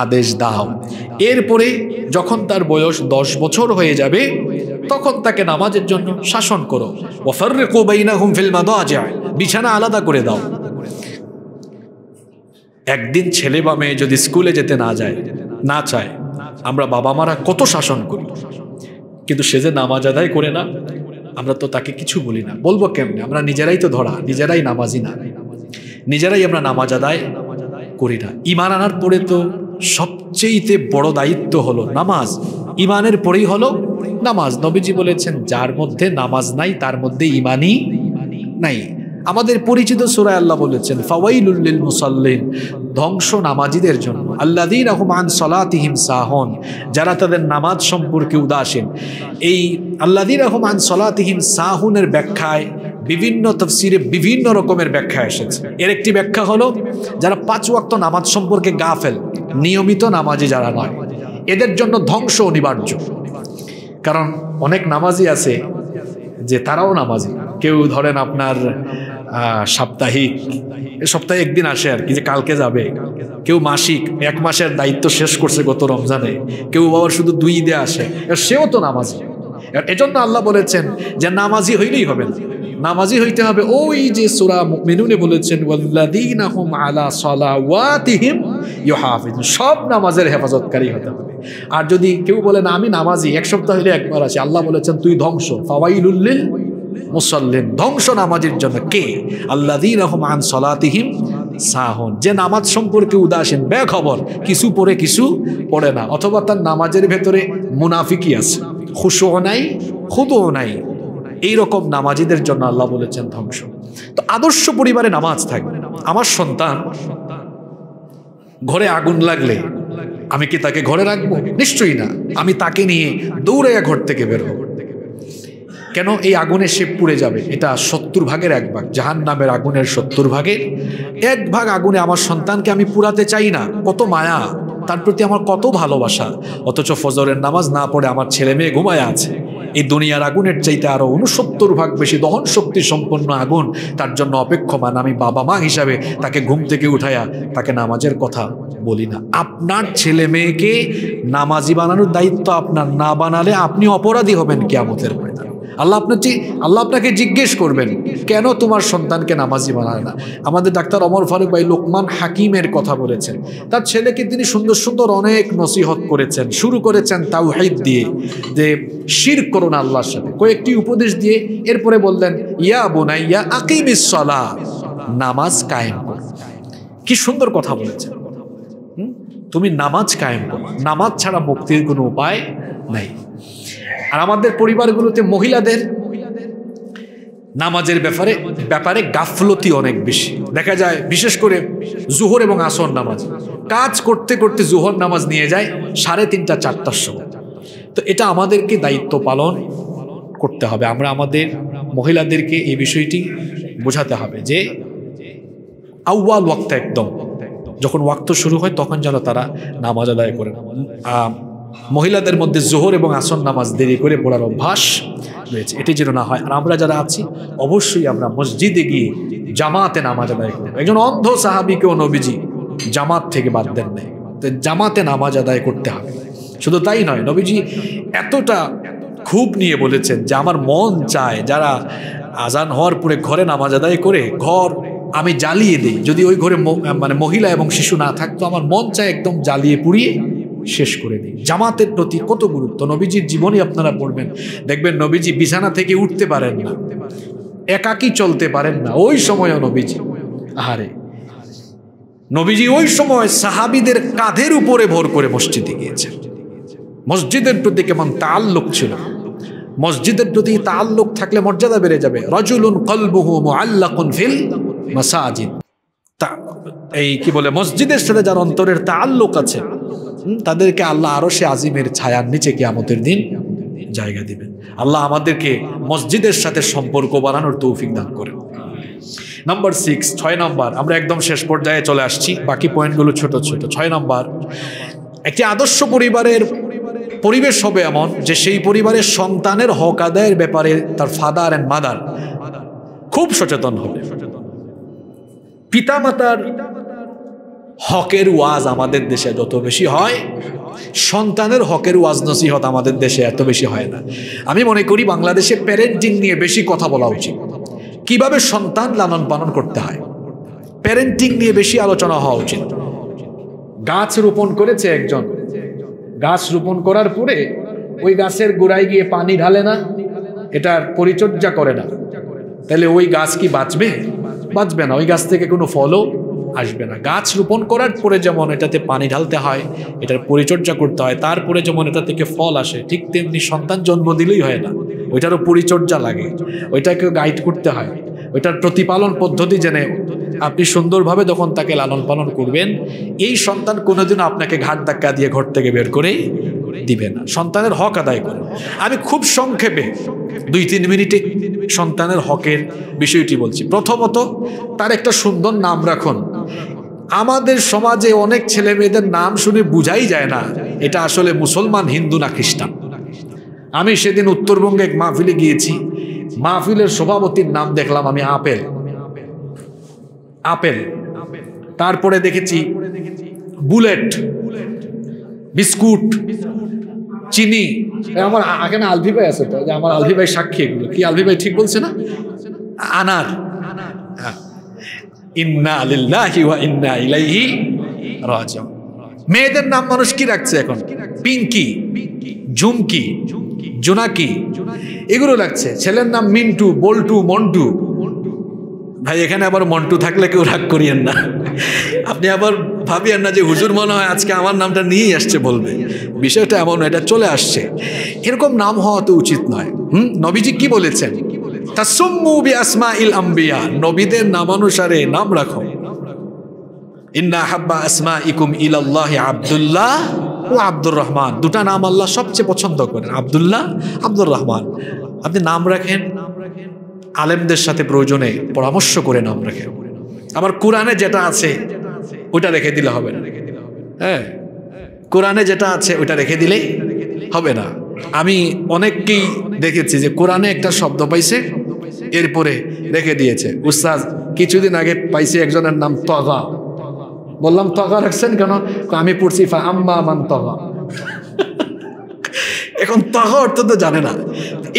আদেশ দাও। এরপরে যখন তার বয়স 10 বছর হয়ে যাবে তখন তাকে নামাজের জন্য শাসন করো। ওয়া ফাররিকু বাইনাহুম ফিল মাদাজি', বিছানা আলাদা করে দাও। একদিন ছেলে বা মেয়ে যদি স্কুলে যেতে না চায়, আমরা বাবা মারা কত শাসন করি, কিন্তু সে যে নামাজ আদায় করে না, আমরা তো তাকে কিছু বলি না। বলবো কেমনে? আমরা নিজেরাই তো ধরা, নিজেরাই নামাজি না, নিজেরাই আমরা নামাজ আদায় করি না। ঈমান আনার পরে তো সবচেয়ে বড় দায়িত্ব হলো নামাজ। ঈমানের পরেই হলো নামাজ। নবীজি বলেছেন যার মধ্যে নামাজ নাই তার মধ্যে ঈমানই নাই। আমাদের পরিচিত সূরায় আল্লাহ বলেছেন ফাওয়াইলুল লিল মুসাল্লিন, ধ্বংস নামাজীদের জন্য। আল্লাযীনা হুম আন সালাতিহিম সাহুন, যারা তাদের নামাজ সম্পর্কে উদাসীন। এই আল্লাযীনা হুম আন সালাতিহিম সাহুনের ব্যাখ্যায় বিভিন্ন তাফসীরে বিভিন্ন রকমের ব্যাখ্যা এসেছে। এর একটি ব্যাখ্যা হলো যারা 5 ওয়াক্ত নামাজ সম্পর্কে গাফেল, নিয়মিত নামাজি যারা নয়, এদের জন্য ধ্বংস অনিবার্য। কারণ অনেক নামাজি আছে যে তারাও নামাজি, কেউ ধরেন আপনার সাপ্তাহিক, সপ্তাহে একদিন আসে আর কি, যে কালকে যাবে, কেউ মাসিক, 1 মাসের দায়িত্ব শেষ করছে গত রমজানে, কেউ আবার শুধু 2 ঈদে আসে, সেও তো নামাজি। এজন্য আল্লাহ বলেছেন যে নামাজি হইলেই হবে না, নামাজি হইতে হবে ওই যে সূরা মুমিনুনে বলেছেন ওয়াল্লাযীনা হুম আলা সালাওয়াতিহিম ইউহাফিজুন, সব নামাজের হেফাজতকারী হতে হবে। আর যদি কেউ বলে না আমি নামাজি, 1 সপ্তাহ হইলে একবার আসি, আল্লাহ বলেছেন তুই ধ্বংস। ফাওয়াইলুল লিল মুসাল্লিন, ধ্বংস নামাজের জন্য। কে? আল্লাযীনা হুম আন সালাতিহিম সাহুন, যে নামাজ সম্পর্কে উদাসীন, বেখবর, কিছু পড়ে কিছু পড়ে না, অথবা তার নামাজের ভেতরে মুনাফিকি আছে, খুশু নাই, খুদু নাই। এইরকম নামাজিদের জন্য আল্লাহ বলেছেন ধ্বংস। তো আদর্শ পরিবারে নামাজ থাকবে। আমার সন্তান ঘরে আগুন লাগলে আমি কি তাকে ঘরে রাখবো? নিশ্চয়ই না। আমি তাকে নিয়ে দৌড়াইয়া ঘর থেকে বের হব। কেন? এই আগুনে সে পুড়ে যাবে। এটা 70 ভাগের 1 ভাগ, জাহান্নামের আগুনের 70 ভাগের 1 ভাগ আগুনে আমার সন্তানকে আমি পুড়াতে চাই না। কত মায়া, তার প্রতি আমার কত ভালোবাসা, অথচ ফজরের নামাজ না পড়ে আমার ছেলে মেয়ে ঘুমায় আছে। এই দুনিয়ার আগুনের চাইতে আরো 69 ভাগ বেশি দহন শক্তি সম্পন্ন আগুন তার জন্য অপেক্ষমান। আমি বাবা মা হিসাবে তাকে ঘুম থেকে উঠাইয়া তাকে নামাজের কথা বলি না। আপনার ছেলে মেয়েকে নামাজি বানানোর দায়িত্ব আপনার, না বানালে আপনি অপরাধী হবেন কিয়ামতের ময়দানে। আল্লাহ আপনাকে জিজ্ঞেস করবেন কেন তোমার সন্তানকে নামাজি বানায় না। আমাদের ডাক্তার ওমর ফারুক ভাই লোকমান হাকিমের কথা বলেছেন। তার ছেলেকে তিনি সুন্দর সুন্দর অনেক নসিহত করেছেন। শুরু করেছেন তাওহীদ দিয়ে, যে শিরক করো না আল্লাহর সাথে, কয়েকটি উপদেশ দিয়ে। এরপরে বললেন ইয়া বুনাইয়া আকিমিস সালাহ, নামাজ কায়েম করো। কি সুন্দর কথা বলেছেন। তুমি নামাজ কায়েম করো, নামাজ ছাড়া মুক্তির কোনো উপায় নাই। আর আমাদের পরিবারগুলোতে মহিলাদের নামাজের ব্যাপারে গাফলতি অনেক বেশি দেখা যায়। বিশেষ করে জোহর এবং আসর নামাজ, কাজ করতে করতে জোহর নামাজ নিয়ে যায় 3:30 4টার সময়। তো এটা আমাদেরকে দায়িত্ব পালন করতে হবে। আমরা আমাদের মহিলাদেরকে এই বিষয়টি বোঝাতে হবে যে আউয়াল ওয়াক্ত, একদম যখন ওয়াক্ত শুরু হয় তখন যেন তারা নামাজ আদায় করে। মহিলাদের মধ্যে জোহর এবং আসর নামাজ দেরি করে পড়ার অভ্যাস রয়েছে, এটি যেন না হয়। আর আমরা যারা আছি অবশ্যই আমরা মসজিদে গিয়ে জামাতে নামাজ আদায় করব। একজন অন্ধ সাহাবীকেও নবীজি জামাত থেকে বাদ দেন নাই, তো জামাতে নামাজ আদায় করতে হবে। শুধু তাই নয়, নবীজি এতটা খুব নিয়ে বলেছেন যে আমার মন চায় যারা আজান হওয়ার পরে ঘরে নামাজ আদায় করে ঘর আমি জ্বালিয়ে দিই। যদি ওই ঘরে মানে মহিলা এবং শিশু না থাকতো, আমার মন চায় একদম জ্বালিয়ে পুড়িয়ে শেষ করে দিই। জামাতের প্রতি কত গুরুত্ব। নবীজির জীবনী আপনারা পড়বেন, দেখবেন নবীজি বিছানা থেকে উঠতে পারেন না, একাকী চলতে পারেন না। ওই সময়ও নবীজি আহারে নবীজি ওই সময় সাহাবীদের কাঁধের উপরে ভর করে মসজিদে গিয়েছেন। মসজিদের প্রতি কেমন তাআল্লুক ছিল, মসজিদের প্রতি তাআল্লুক থাকলে মর্যাদা বেড়ে যাবে। রাজুলুন কলবুহু মুআল্লাকুন ফিল মাসাজিদ, এই কি বলে, মসজিদের সাথে যার অন্তরের তাআল্লুক আছে তাদেরকে আল্লাহ আরশে আজিমের ছায়ার নিচে কিয়ামতের দিন জায়গা দিবেন। আল্লাহ আমাদেরকে মসজিদের সাথে সম্পর্ক বাড়ানোর তৌফিক দান করেন। নাম্বার 6, 6 নম্বর, আমরা একদম শেষ পর্যায়ে চলে আসছি, বাকি পয়েন্টগুলো ছোট ছোট। 6 নম্বর, একটি আদর্শ পরিবারের পরিবেশ হবে এমন যে সেই পরিবারের সন্তানের হক আদায়ের ব্যাপারে তার ফাদার এন্ড মাদার খুব সচেতন হবে। পিতামাতার হকের ওয়াজ আমাদের দেশে যত বেশি হয়, সন্তানের হকের ওয়াজ নসিহত আমাদের দেশে এত বেশি হয় না। আমি মনে করি বাংলাদেশে প্যারেন্টিং নিয়ে বেশি কথা বলা উচিত, কিভাবে সন্তান লালন পালন করতে হয়, প্যারেন্টিং নিয়ে বেশি আলোচনা হওয়া উচিত। গাছ রোপণ করেছে একজন, গাছ রোপণ করার পরে ওই গাছের গোড়ায় গিয়ে পানি ঢালে না, এটার পরিচর্যা করে না, তাহলে ওই গাছ কি বাঁচবে? বাঁচবে না, ওই গাছ থেকে কোনো ফলও আসবে না। গাছ রোপণ করার পরে যেমন এটাতে পানি ঢালতে হয়, এটার পরিচর্যা করতে হয়, তারপরে যেমন এটা থেকে ফল আসে, ঠিক তেমনি সন্তান জন্ম দিলেই হয় না, ওইটারও পরিচর্যা লাগে, ওইটাকেও গাইড করতে হয়, ওইটার প্রতিপালন পদ্ধতি জেনে আপনি সুন্দরভাবে যখন তাকে লালন পালন করবেন, এই সন্তান কোনোদিনও আপনাকে ঘাট ধাক্কা দিয়ে ঘর থেকে বের করে দিবে না। সন্তানের হক আদায় করুন। আমি খুব সংক্ষেপে 2-3 মিনিটে সন্তানের হকের বিষয়টি বলছি। প্রথমত, তার একটা সুন্দর নাম রাখুন। আমাদের সমাজে অনেক ছেলে মেয়েদের নাম শুনে বুঝাই যায় না এটা আসলে মুসলমান, হিন্দু না খ্রিস্টান। আমি সেদিন উত্তরবঙ্গে এক মাহফিলে গিয়েছি, মাহফিলের সভাপতির নাম দেখলাম আমি আপেল, আপেল, তারপরে দেখেছি বুলেট, বিস্কুট, চিনি। আমার এখানে আলভি ভাই আছে তো, যে আমার আলভি ভাই সাক্ষী, এগুলো কি আলভি ভাই ঠিক বলছে না? আনার, ইন্না লিল্লাহি ওয়া ইন্না ইলাইহি রাজিউন। মেয়েদের নাম মানুষ কি রাখছে এখন? পিঙ্কি, ঝুমকি, জোনাকি, এগুলো লাগছে। ছেলের নাম মিন্টু, বল্টু, মন্টু। ভাই এখানে আবার মন্টু থাকলে কেউ রাগ করিয়েন না, আপনি আবার ভাবিয়েন না যে হুজুর মনে হয় আজকে আমার নামটা নিয়েই আসছে বলবে। বিষয়টা এমন, এটা চলে আসছে, এরকম নাম হওয়া তো উচিত নয়। নবীজি কি বলেছেন? তাসাম্মু বিআসমাইল আম্বিয়া, নবীদের নামানুসারে নাম রাখো। ইন্না হাব্বা আসমাইকুম ইলাল্লাহি আব্দুল্লাহ ও আব্দুর রহমান, দুটা নাম আল্লাহ সবচেয়ে পছন্দ করেন, আব্দুল্লাহ, আব্দুর রহমান। আপনি নাম রাখেন, আলেমদের সাথে প্রয়োজনে পরামর্শ করে নাম রাখেন। আবার কোরআনে যেটা আছে ওইটা রেখে দিলে হবে না। হ্যাঁ, কোরআনে যেটা আছে ওইটা রেখে দিলেই হবে না। আমি অনেককেই দেখেছি যে কোরআনে একটা শব্দ পাইছে, এরপরে রেখে দিয়েছে। উস্তাদ কিছুদিন আগে পাইছি একজনের নাম তগা, বললাম তগা রাখছেন কেন? আমি পড়ছি ফা আম্মা মান তগা। এখন তগা অর্থ তো জানে না,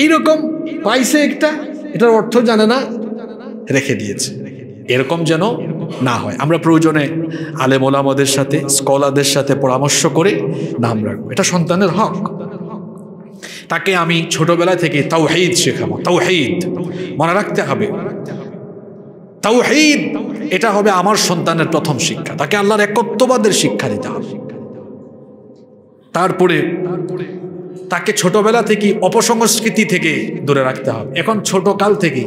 এইরকম পাইছে একটা, এটার অর্থ জানে না, রেখে দিয়েছে। এরকম যেন না হয়। আমরা প্রয়োজনে আলেম ওলামাদের সাথে, স্কলারদের সাথে পরামর্শ করে নাম রাখবো, এটা সন্তানের হক। তাকে আমি ছোটবেলা থেকে তাওহীদ শেখাবো। তাওহীদ মনে রাখতে হবে, তাওহীদ এটা হবে আমার সন্তানের প্রথম শিক্ষা। তাকে আল্লাহর একত্ববাদের শিক্ষা দিতে হবে। তারপরে তাকে ছোটবেলা থেকে অপসংস্কৃতি থেকে দূরে রাখতে হবে। এখন ছোট কাল থেকে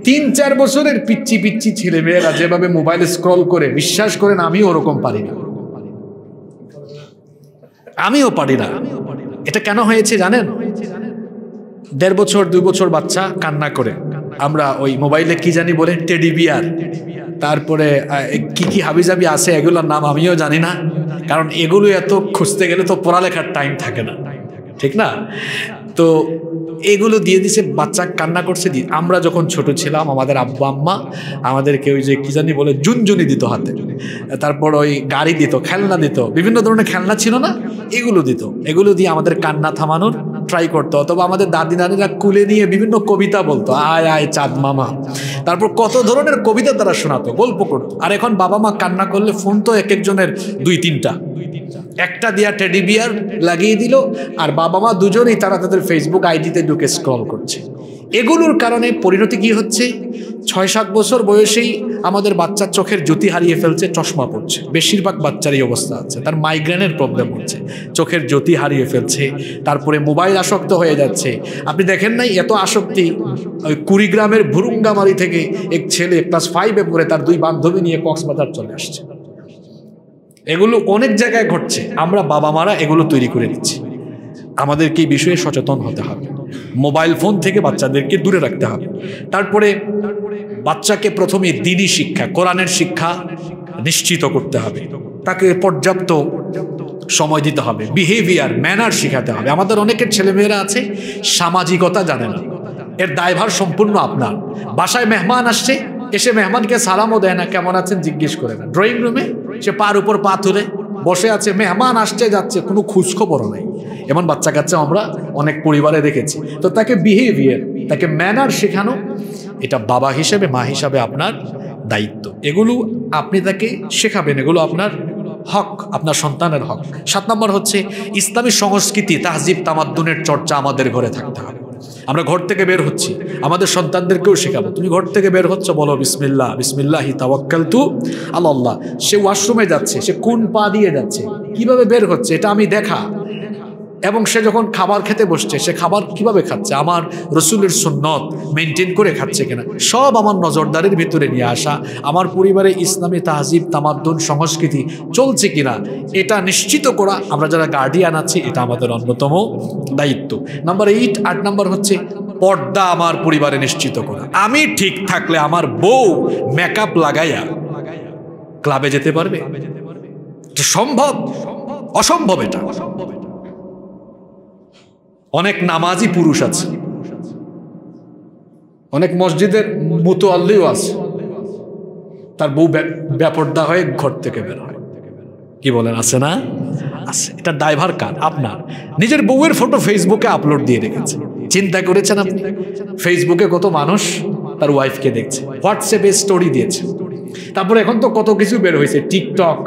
3-4 বছরের পিচ্ছি পিচ্ছি ছেলে মেয়েরা যেভাবে মোবাইলে স্ক্রল করে, বিশ্বাস করেন আমিও ওরকম পারি না, আমিও পারি না। এটা কেন হয়েছে জানেন? 1.5 বছর 2 বছর বাচ্চা কান্না করে, আমরা ওই মোবাইলে কি জানি বলে টেডি বিয়ার, তারপরে কি কি হাবিজাবি আছে, এগুলোর নাম আমিও জানি না, কারণ এগুলো এত খুঁজতে গেলে তো পড়ালেখার টাইম থাকে না, ঠিক না? তো এগুলো দিয়ে দিছে, বাচ্চা কান্না করছে। আমরা যখন ছোট ছিলাম আমাদের আব্বা আম্মা আমাদেরকে ওই যে কি জানি বলে জুনজুনি দিত হাতে, তারপর ওই গাড়ি দিত, খেলনা দিত, বিভিন্ন ধরনের খেলনা ছিল না, এগুলো দিত। এগুলো দিয়ে আমাদের কান্না থামানোর ট্রাই করতো। অথবা আমাদের দাদি নানিরা কুলে নিয়ে বিভিন্ন কবিতা বলতো, আয় আয় চাঁদ মামা, তারপর কত ধরনের কবিতা তারা শোনাতো, গল্প করতো। আর এখন বাবা মা কান্না করলে ফোন তো এক একজনের 2-3টা, একটা দিয়া টেডি বিয়ার লাগিয়ে দিল, আর বাবা মা দুজনেই তারা তাদের ফেসবুক আইডিতে ঢুকে স্ক্রল করছে। এগুলোর কারণে পরিণতি কি হচ্ছে? 6-7 বছর বয়সেই আমাদের বাচ্চার চোখের জ্যোতি হারিয়ে ফেলছে, চশমা পড়ছে, বেশিরভাগ বাচ্চার এই অবস্থা আছে। তার মাইগ্রেনের প্রবলেম হচ্ছে, চোখের জ্যোতি হারিয়ে ফেলছে, তারপরে মোবাইল আসক্ত হয়ে যাচ্ছে। আপনি দেখেন নাই এত আসক্তি, ওই কুড়িগ্রামের ভুরুঙ্গামারি থেকে এক ছেলে ক্লাস 5-এ পড়ে তার 2 বান্ধবী নিয়ে কক্সবাজার চলে আসছে। এগুলো অনেক জায়গায় ঘটছে, আমরা বাবা মারা এগুলো তৈরি করে দিচ্ছি। আমাদেরকে এই বিষয়ে সচেতন হতে হবে, মোবাইল ফোন থেকে বাচ্চাদেরকে দূরে রাখতে হবে। তারপরে বাচ্চাকে প্রথমে দ্বীনি শিক্ষা, কোরআনের শিক্ষা নিশ্চিত করতে হবে, তাকে পর্যাপ্ত সময় দিতে হবে, বিহেভিয়ার ম্যানার শিখাতে হবে। আমাদের অনেকের ছেলেমেয়েরা আছে সামাজিকতা জানে না, এর দায়ভার সম্পূর্ণ আপনার। বাসায় মেহমান আসছে, এসে মেহমানকে সালামও দেয় না, কেমন আছেন জিজ্ঞেস করে না। ড্রয়িং রুমে সে পার উপর পা তুলে বসে আছে, মেহমান আসছে যাচ্ছে, কোনো খোঁজখবরও নেই। এমন বাচ্চা কাচ্চা আমরা অনেক পরিবারে দেখেছি। তো তাকে বিহেভিয়ার, তাকে ম্যানার শেখানো, এটা বাবা হিসেবে মা হিসাবে আপনার দায়িত্ব। এগুলো আপনি তাকে শেখাবেন, এগুলো আপনার হক, আপনার সন্তানের হক। 7 নম্বর হচ্ছে ইসলামী সংস্কৃতি, তাহজিব তামাদ্দুনের চর্চা আমাদের ঘরে থাকতে হবে। আমরা ঘর থেকে বের হচ্ছি, আমাদের সন্তানদেরকেও শেখাবো। তুমি ঘর থেকে বের হচ্ছ, বলো বিসমিল্লাহ, বিসমিল্লাহি তাওয়াক্কালতু আলাল্লাহ। সে ওয়াশরুমে যাচ্ছে, সে কোন পা দিয়ে যাচ্ছে, কিভাবে বের হচ্ছে, এটা আমি দেখা। এবং সে যখন খাবার খেতে বসছে, সে খাবার কিভাবে খাচ্ছে, আমার রসুলের সুন্নত মেনটেন করে খাচ্ছে কিনা, সব আমার নজরদারির ভিতরে নিয়ে আসা। আমার পরিবারে ইসলামী তাহজিব তামাদ্দুন সংস্কৃতি চলছে কিনা, এটা নিশ্চিত করা আমরা যারা গার্ডিয়ান আছি, এটা আমাদের অন্যতম দায়িত্ব। নাম্বার 8 নম্বর হচ্ছে পর্দা আমার পরিবারে নিশ্চিত করা। আমি ঠিক থাকলে আমার বউ মেকআপ লাগাইয়া ক্লাবে যেতে পারবে? সম্ভব? অসম্ভব। এটা অনেক নামাজি পুরুষ আছে, অনেক মসজিদের মুতোয়াল্লিও আছে, তার বউ বেপর্দা হয়ে ঘর থেকে বের হয়। কি বলেন, আছে না? আছে। এটা দায়ভার কার? আপনার। নিজের বউয়ের ফটো ফেসবুকে আপলোড দিয়ে রেখেছে, চিন্তা করেছেন আপনি? ফেসবুকে কত মানুষ তার ওয়াইফকে দেখছে, হোয়াটসঅ্যাপে স্টোরি দিয়েছে। তারপরে এখন তো কত কিছু বের হয়েছে, টিকটক।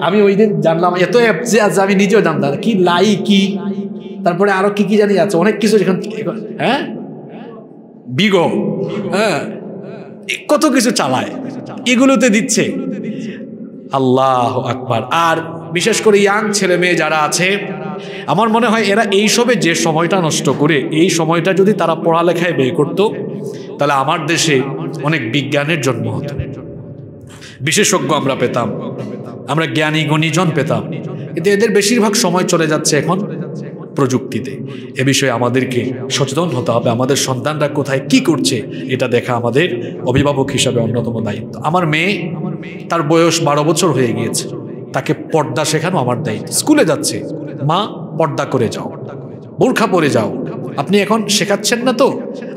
আমি ওই দিন জানলাম এত অ্যাপ যে আছে, আমি নিজেও জানতাম কি লাইকি, তারপরে আরো কি কি জানি আছে, অনেক কিছু। এখন হ্যাঁ বিগো, হ্যাঁ কত কিছু চালায়, এগুলোতে দিচ্ছে। আল্লাহ আকবার। আর বিশেষ করে ইয়াং ছেলে মেয়ে যারা আছে, আমার মনে হয় এরা এইসবে যে সময়টা নষ্ট করে, এই সময়টা যদি তারা পড়ালেখায় ব্যয় করতো, তাহলে আমার দেশে অনেক বিজ্ঞানের জন্ম হতো, বিশেষজ্ঞ আমরা পেতাম, আমরা জ্ঞানী গুণীজন পেতাম। কিন্তু এদের বেশিরভাগ সময় চলে যাচ্ছে এখন প্রযুক্তিতে। এ বিষয়ে আমাদেরকে সচেতন হতে হবে। আমাদের সন্তানরা কোথায় কি করছে এটা দেখা আমাদের অভিভাবক হিসাবে অন্যতম দায়িত্ব। আমার মেয়ে, তার বয়স 12 বছর হয়ে গিয়েছে, তাকে পর্দা শেখানো আমার দায়িত্ব। স্কুলে যাচ্ছে, মা পর্দা করে যাও, বোরখা পরে যাও। আপনি এখন শেখাচ্ছেন না তো,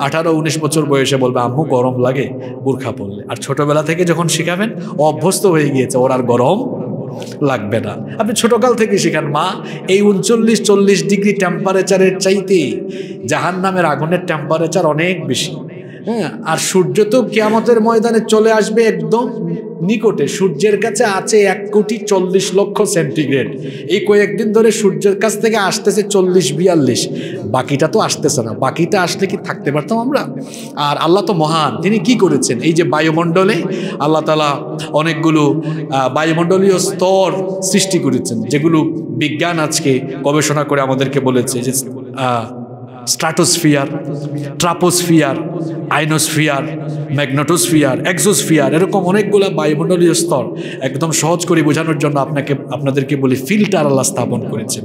18-19 বছর বয়সে বলবে আম্মু গরম লাগে বোরখা পরলে। আর ছোটবেলা থেকে যখন শেখাবেন, অভ্যস্ত হয়ে গিয়েছে, ওর আর গরম লাগবে না। আপনি ছোটকাল থেকে শেখান, মা এই 39-40 ডিগ্রি টেম্পারেচারের চাইতে জাহান্নামের আগুনের টেম্পারেচার অনেক বেশি। হ্যাঁ, আর সূর্য তো কিয়ামতের ময়দানে চলে আসবে একদম নিকটে। সূর্যের কাছে আছে 1,40,00,000 সেন্টিগ্রেড। এই কয়েকদিন ধরে সূর্যের কাছ থেকে আসতেছে 40-42, বাকিটা তো আসতেছে না। বাকিটা আসলে কি থাকতে পারতাম আমরা? আর আল্লাহ তো মহান, তিনি কি করেছেন, এই যে বায়ুমণ্ডলে আল্লাহ তাআলা অনেকগুলো বায়ুমণ্ডলীয় স্তর সৃষ্টি করেছেন, যেগুলো বিজ্ঞান আজকে গবেষণা করে আমাদেরকে বলেছে যে স্ট্র্যাটোস্ফিয়ার, ট্রাপোস্ফিয়ার, আইনোস্ফিয়ার, ম্যাগনেটোস্ফিয়ার, এক্সোস্ফিয়ার, এরকম অনেকগুলো বায়ুমণ্ডলীয় স্তর। একদম সহজ করে বোঝানোর জন্য আপনাদেরকে বলি, ফিল্টার আল্লাহ স্থাপন করেছেন।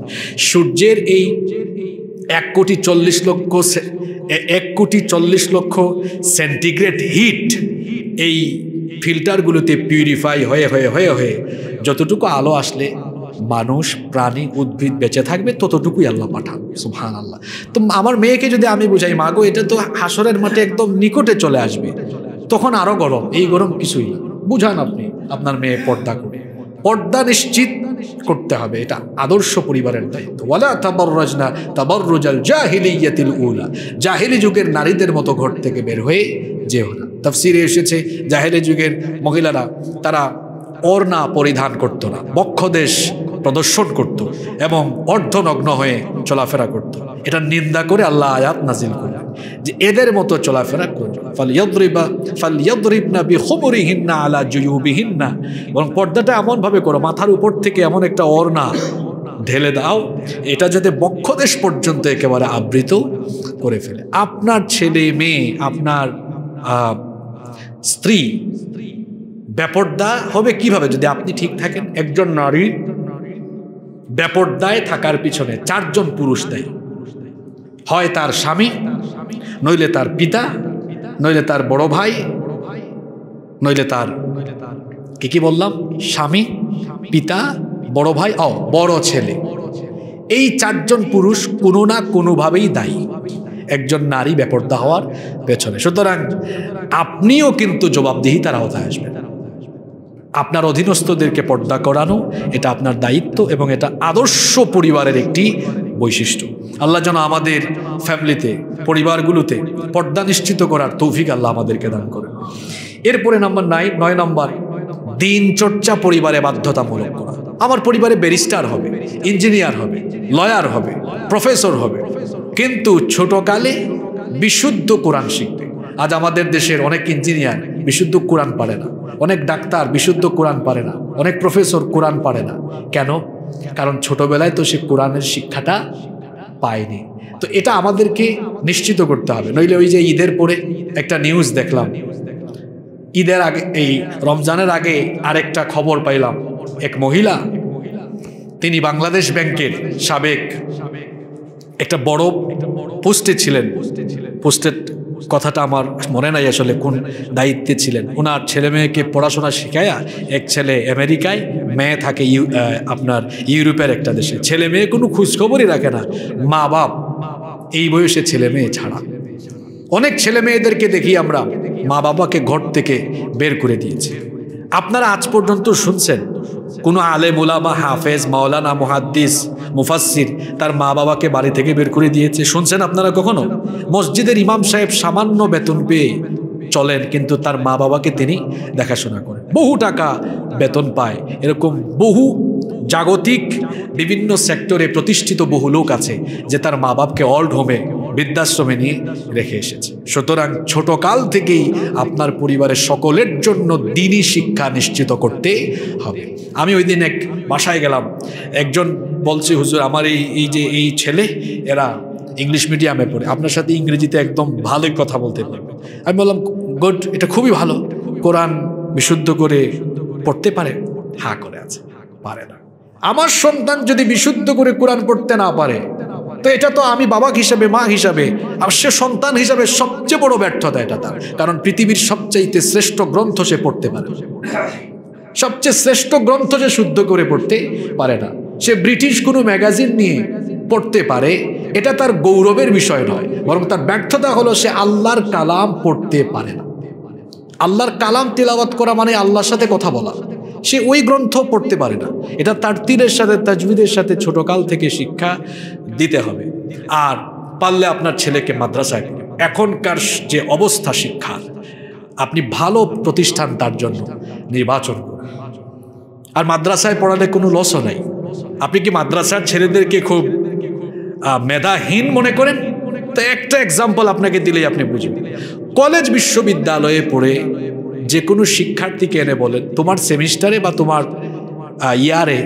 সূর্যের এই 1,40,00,000 সেন্টিগ্রেড হিট এই ফিল্টারগুলোতে পিউরিফাই হয়ে হয়ে হয়ে হয়ে যতটুকু আলো আসলে মানুষ, প্রাণী, উদ্ভিদ বেঁচে থাকবে, ততটুকুই আল্লাহ পাঠান। সুবহানাল্লাহ। তো আমার মেয়েকে যদি আমি বুঝাই, মাগো এটা তো হাসরের মাঠে একদম নিকটে চলে আসবে, তখন আরো গরম, এই গরম কিছুই না। বুঝান আপনি আপনার মেয়ে পর্দা করে, পর্দা নিশ্চিত করতে হবে, এটা আদর্শ পরিবারের দায়িত্ব। ওয়ালা তাবাররাজনা তাবাররুজাল জাহিলিয়াতিল উলা, জাহিলি যুগের নারীদের মতো ঘর থেকে বের হয়ে যেও না। তাফসিরে এসেছে জাহিলি যুগের মহিলারা তারা ওড়না পরিধান করত না, বক্ষদেশ প্রদর্শন করত এবং অর্ধনগ্ন হয়ে চলাফেরা করত। এটা নিন্দা করে আল্লাহ আয়াত নাজিল করলেন। যে এদের মতো চলাফেরা করবে। ফালইয়াদরিবনা বিখুমুরিহিন্না আলা জুয়ুবিহিন্না, বরং পর্দাটা এমনভাবে করো, মাথার উপর থেকে এমন একটা ওড়না ঢেলে দাও এটা যাতে বক্ষদেশ পর্যন্ত একেবারে আবৃত করে ফেলে। আপনার ছেলে মেয়ে, আপনার স্ত্রী বেপর্দা হবে কিভাবে যদি আপনি ঠিক থাকেন? একজন নারী বেপর্দায় থাকার পিছনে 4 জন পুরুষ দায়ী। হয় তার স্বামী, নইলে তার পিতা, নইলে তার বড় ভাই, নইলে তার কি বললাম, স্বামী, পিতা, বড় ভাই, বড় ছেলে। এই 4 জন পুরুষ কোনো না কোনোভাবেই দায়ী একজন নারী বেপর্দা হওয়ার পেছনে। সুতরাং আপনিও কিন্তু জবাবদিহিতার আওতায় আসবেন। আপনার অধীনস্থদেরকে পর্দা করানো এটা আপনার দায়িত্ব এবং এটা আদর্শ পরিবারের একটি বৈশিষ্ট্য। আল্লাহ যেন আমাদের ফ্যামিলিতে, পরিবারগুলোতে পর্দা নিশ্চিত করার তৌফিক আল্লাহ আমাদেরকে দান করে। এরপরে নাম্বার 9 নম্বর, দিন চর্চা পরিবারে বাধ্যতামূলক করা। আমার পরিবারে ব্যারিস্টার হবে, ইঞ্জিনিয়ার হবে, লয়ার হবে, প্রফেসর হবে, কিন্তু ছোটকালে বিশুদ্ধ কোরআন শিখবে। আজ আমাদের দেশের অনেক ইঞ্জিনিয়ার বিশুদ্ধ কোরআন পারে না, অনেক ডাক্তার বিশুদ্ধ কোরআন পারে না, অনেক প্রফেসর কোরআন পারে না। কেন? কারণ ছোটবেলায় তো সে কোরআনের শিক্ষাটা পায়নি। তো এটা আমাদেরকে নিশ্চিত করতে হবে, নইলে ওই যে ঈদের পরে একটা নিউজ দেখলাম, ঈদের আগে, এই রমজানের আগে আরেকটা খবর পাইলাম, এক মহিলা, তিনি বাংলাদেশ ব্যাংকের সাবেক একটা বড় পোস্টে ছিলেন। পোস্টের কথাটা আমার মনে নাই আসলে কোন দায়িত্বে ছিলেন। ওনার ছেলে মেয়েকে পড়াশোনা শিখায়া, এক ছেলে আমেরিকায়, মেয়ে থাকে আপনার ইউরোপের একটা দেশে। ছেলে মেয়ে কোনো খোঁজখবরই রাখে না, মা বাপ এই বয়সে ছেলে মেয়ে ছাড়া। অনেক ছেলে মেয়েদেরকে দেখি আমরা মা বাবাকে ঘর থেকে বের করে দিয়েছে। আপনারা আজ পর্যন্ত শুনছেন কোনো আলেম উলামা, হাফেজ, মাওলানা, মুহাদ্দিস, মুফাসসির তার মা বাবাকে বাড়ি থেকে বের করে দিয়েছে? শুনছেন আপনারা কখনো? মসজিদের ইমাম সাহেব সামান্য বেতন পেয়ে চলেন, কিন্তু তার মা বাবাকে তিনি দেখাশোনা করেন, বহু টাকা বেতন পায়। এরকম বহু জাগতিক বিভিন্ন সেক্টরে প্রতিষ্ঠিত বহু লোক আছে যে তার মা বাপকে ওল্ড হোমে, বৃদ্ধাশ্রমে নিয়ে রেখে এসেছে। সুতরাং ছোটকাল থেকেই আপনার পরিবারের সকলের জন্য দ্বীনি শিক্ষা নিশ্চিত করতে হবে। আমি ওই দিন এক বাসায় গেলাম, একজন বলছে, হুজুর আমার এই ছেলে এরা ইংলিশ মিডিয়ামে পড়ে, আপনার সাথে ইংরেজিতে একদম ভালোই কথা বলতে পারবে। আমি বললাম গুড, এটা খুবই ভালো। কোরআন বিশুদ্ধ করে পড়তে পারে? হ্যাঁ করে আছে, পারে না। আমার সন্তান যদি বিশুদ্ধ করে কোরআন পড়তে না পারে, তো এটা তো আমি বাবা হিসাবে, মা হিসাবে, আর সে সন্তান হিসাবে সবচেয়ে বড় ব্যর্থতা এটা তার। কারণ পৃথিবীর সবচাইতে শ্রেষ্ঠ গ্রন্থ সে পড়তে পারে, সবচেয়ে শ্রেষ্ঠ গ্রন্থ সে শুদ্ধ করে পড়তে পারে না। সে ব্রিটিশ কোনো ম্যাগাজিন নিয়ে পড়তে পারে, এটা তার গৌরবের বিষয় নয়, বরং তার ব্যর্থতা হলো সে আল্লাহর কালাম পড়তে পারে না। আল্লাহর কালাম তিলাওয়াত করা মানে আল্লাহর সাথে কথা বলা, সে ওই গ্রন্থ পড়তে পারে না। এটা তারতিলের সাথে, তাজবিদের সাথে ছোটকাল থেকে শিক্ষা দিতে হবে। আর পারলে আপনার ছেলেকে মাদ্রাসায় পড়ে। এখনকার যে অবস্থা শিক্ষার, আপনি ভালো প্রতিষ্ঠান তার জন্য নির্বাচন করুন। আর মাদ্রাসায় পড়ালে কোনো লসও নাই। আপনি কি মাদ্রাসার ছেলেদেরকে খুব মেধাহীন মনে করেন? তো একটা এক্সাম্পল আপনাকে দিলেই আপনি বুঝবেন। কলেজ বিশ্ববিদ্যালয়ে পড়ে যে কোনো শিক্ষার্থীকে এনে বলেন, তোমার সেমিস্টারে বা তোমার ইয়ারে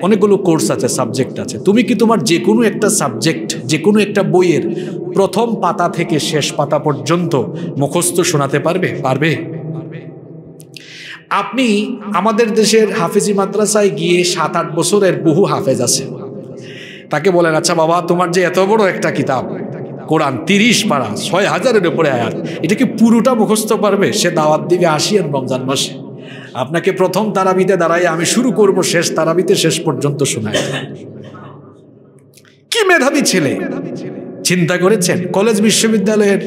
অনেকগুলো কোর্স আছে, সাবজেক্ট আছে, তুমি কি তোমার যে কোনো একটা সাবজেক্ট, যে কোনো একটা বইয়ের প্রথম পাতা থেকে শেষ পাতা পর্যন্ত মুখস্থ শোনাতে পারবে? পারবে? আপনি আমাদের দেশের হাফেজি মাদ্রাসায় গিয়ে 7-8 বছরের বহু হাফেজ আছে, তাকে বলেন, আচ্ছা বাবা, তোমার যে এত বড় একটা কিতাব কোরআন, 30 পারা, 6000-এর উপরে আয়াত, এটা কি পুরোটা মুখস্থ পারবে? সে দাওয়াত দিবে আসিয়ান রমজান মাসে, আপনাকে প্রথম তারাবিতে দাঁড়াই আমি শুরু করব, শেষ তারাবিতে শেষ পর্যন্ত শোনায়। কি মেধাবী ছেলে! চিন্তা করেছেন? কলেজ বিশ্ববিদ্যালয়ের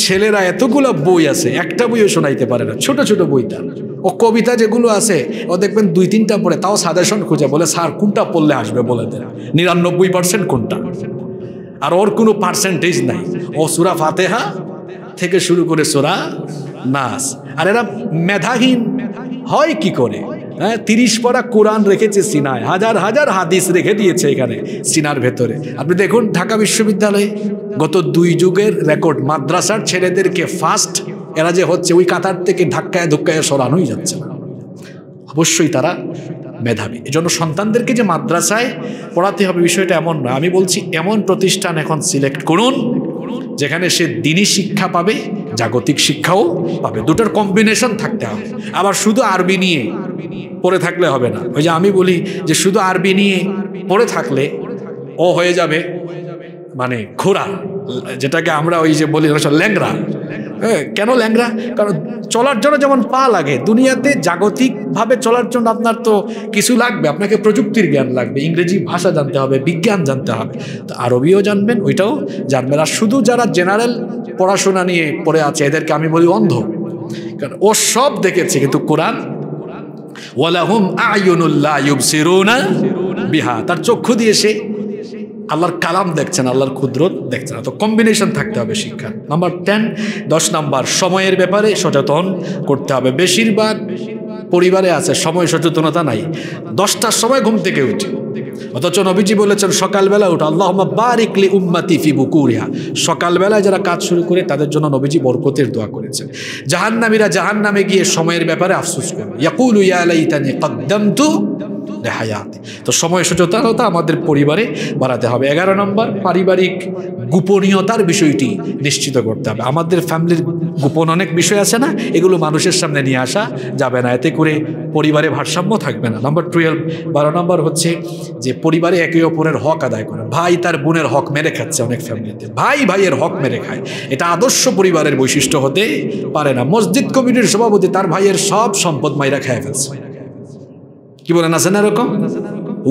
ছেলেরা এতগুলো বই আছে, একটা বইও শোনাইতে পারে না, ছোট ছোট বই তার। ও কবিতা যেগুলো আছে ও দেখবেন 2-3টা পড়ে, তাও সাজেশন খুঁজে বলে, স্যার কোনটা পড়লে আসবে বলে দেন, 99% কোনটা। আর ওর কোনো পার্সেন্টেজ নাই, ও সূরা ফাতিহা থেকে শুরু করে সূরা নাস। আর এরা মেধাহীন হয় কি করে? হ্যাঁ, 30 পারা কোরআন রেখেছে সিনায়, হাজার হাজার হাদিস রেখে দিয়েছে এখানে সিনার ভেতরে। আপনি দেখুন ঢাকা বিশ্ববিদ্যালয়ে গত 2 যুগের রেকর্ড, মাদ্রাসার ছেলেদেরকে ফার্স্ট এরা যে হচ্ছে ওই কাতার থেকে ধাক্কায় ধুক্কায় সরানোই যাচ্ছে না। অবশ্যই তারা মেধাবী। এজন্য সন্তানদেরকে যে মাদ্রাসায় পড়াতে হবে বিষয়টা এমন না। আমি বলছি এমন প্রতিষ্ঠান এখন সিলেক্ট করুন যেখানে সে দিনী শিক্ষা পাবে, জাগতিক শিক্ষাও পাবে, দুটোর কম্বিনেশন থাকতে হবে। আবার শুধু আরবি নিয়ে পড়ে থাকলে হবে না। ওই যে আমি বলি যে শুধু আরবি নিয়ে পড়ে থাকলে ও হয়ে যাবে মানে খোরা, যেটাকে আমরা ওই যে বলি ল্যাংরা। হ্যাঁ, কেন ল্যাংরা? কারণ চলার জন্য যেমন পা লাগে, দুনিয়াতে জাগতিকভাবে চলার জন্য আপনার তো কিছু লাগবে, আপনাকে প্রযুক্তির জ্ঞান লাগবে, ইংরেজি ভাষা জানতে হবে, বিজ্ঞান জানতে হবে, তো আরবিও জানবেন, ওইটাও জানবেন। আর শুধু যারা জেনারেল পড়াশোনা নিয়ে পড়ে আছে এদেরকে আমি বলি অন্ধ, কারণ ও সব দেখেছে কিন্তু কোরআন ওয়ালাহুম আয়ুনুল লা ইউবসিরুনা বিহা, তার চক্ষু দিয়ে সে আল্লাহর কালাম দেখছেন, আল্লাহর কুদরত দেখছেন। তো কম্বিনেশন থাকতে হবে শিক্ষার। নাম্বার 10 নাম্বার, সময়ের ব্যাপারে সচেতন করতে হবে। বেশিরভাগ পরিবারে আছে সময় সচেতনতা নাই। 10টার সময় ঘুম থেকে উঠে, অথচ নবীজি বলেছেন সকালবেলা উঠো, আল্লাহুম্মা বারিক লি উম্মতি ফি বুকুরিহা। সকালবেলায় যারা কাজ শুরু করে তাদের জন্য নবীজি বরকতের দোয়া করেছেন। জাহান্নামীরা জাহান্নামে গিয়ে সময়ের ব্যাপারে আফসোস করে, ইয়াকুলু ইয়া লাইতানি কদ্দামতু লিহায়াতি। তো সময় সচেতনতা আমাদের পরিবারে বাড়াতে হবে। 11 নম্বর, পারিবারিক গোপনীয়তার বিষয়টি নিশ্চিত করতে হবে। আমাদের ফ্যামিলির গোপন অনেক বিষয় আছে না, এগুলো মানুষের সামনে নিয়ে আসা যাবে না, এতে করে পরিবারে ভারসাম্য থাকবে না। নাম্বার 12 নম্বর হচ্ছে যে পরিবারে একে অপরের হক আদায় করে। ভাই তার বোনের হক মেরে খাচ্ছে অনেক ফ্যামিলিতে, ভাই ভাইয়ের হক মেরে খায়, এটা আদর্শ পরিবারের বৈশিষ্ট্য হতে পারে না। মসজিদ কমিটির সভাপতি তার ভাইয়ের সব সম্পদ মাইরা খায় ফেলছে, কি বলেন, আছে না এরকম?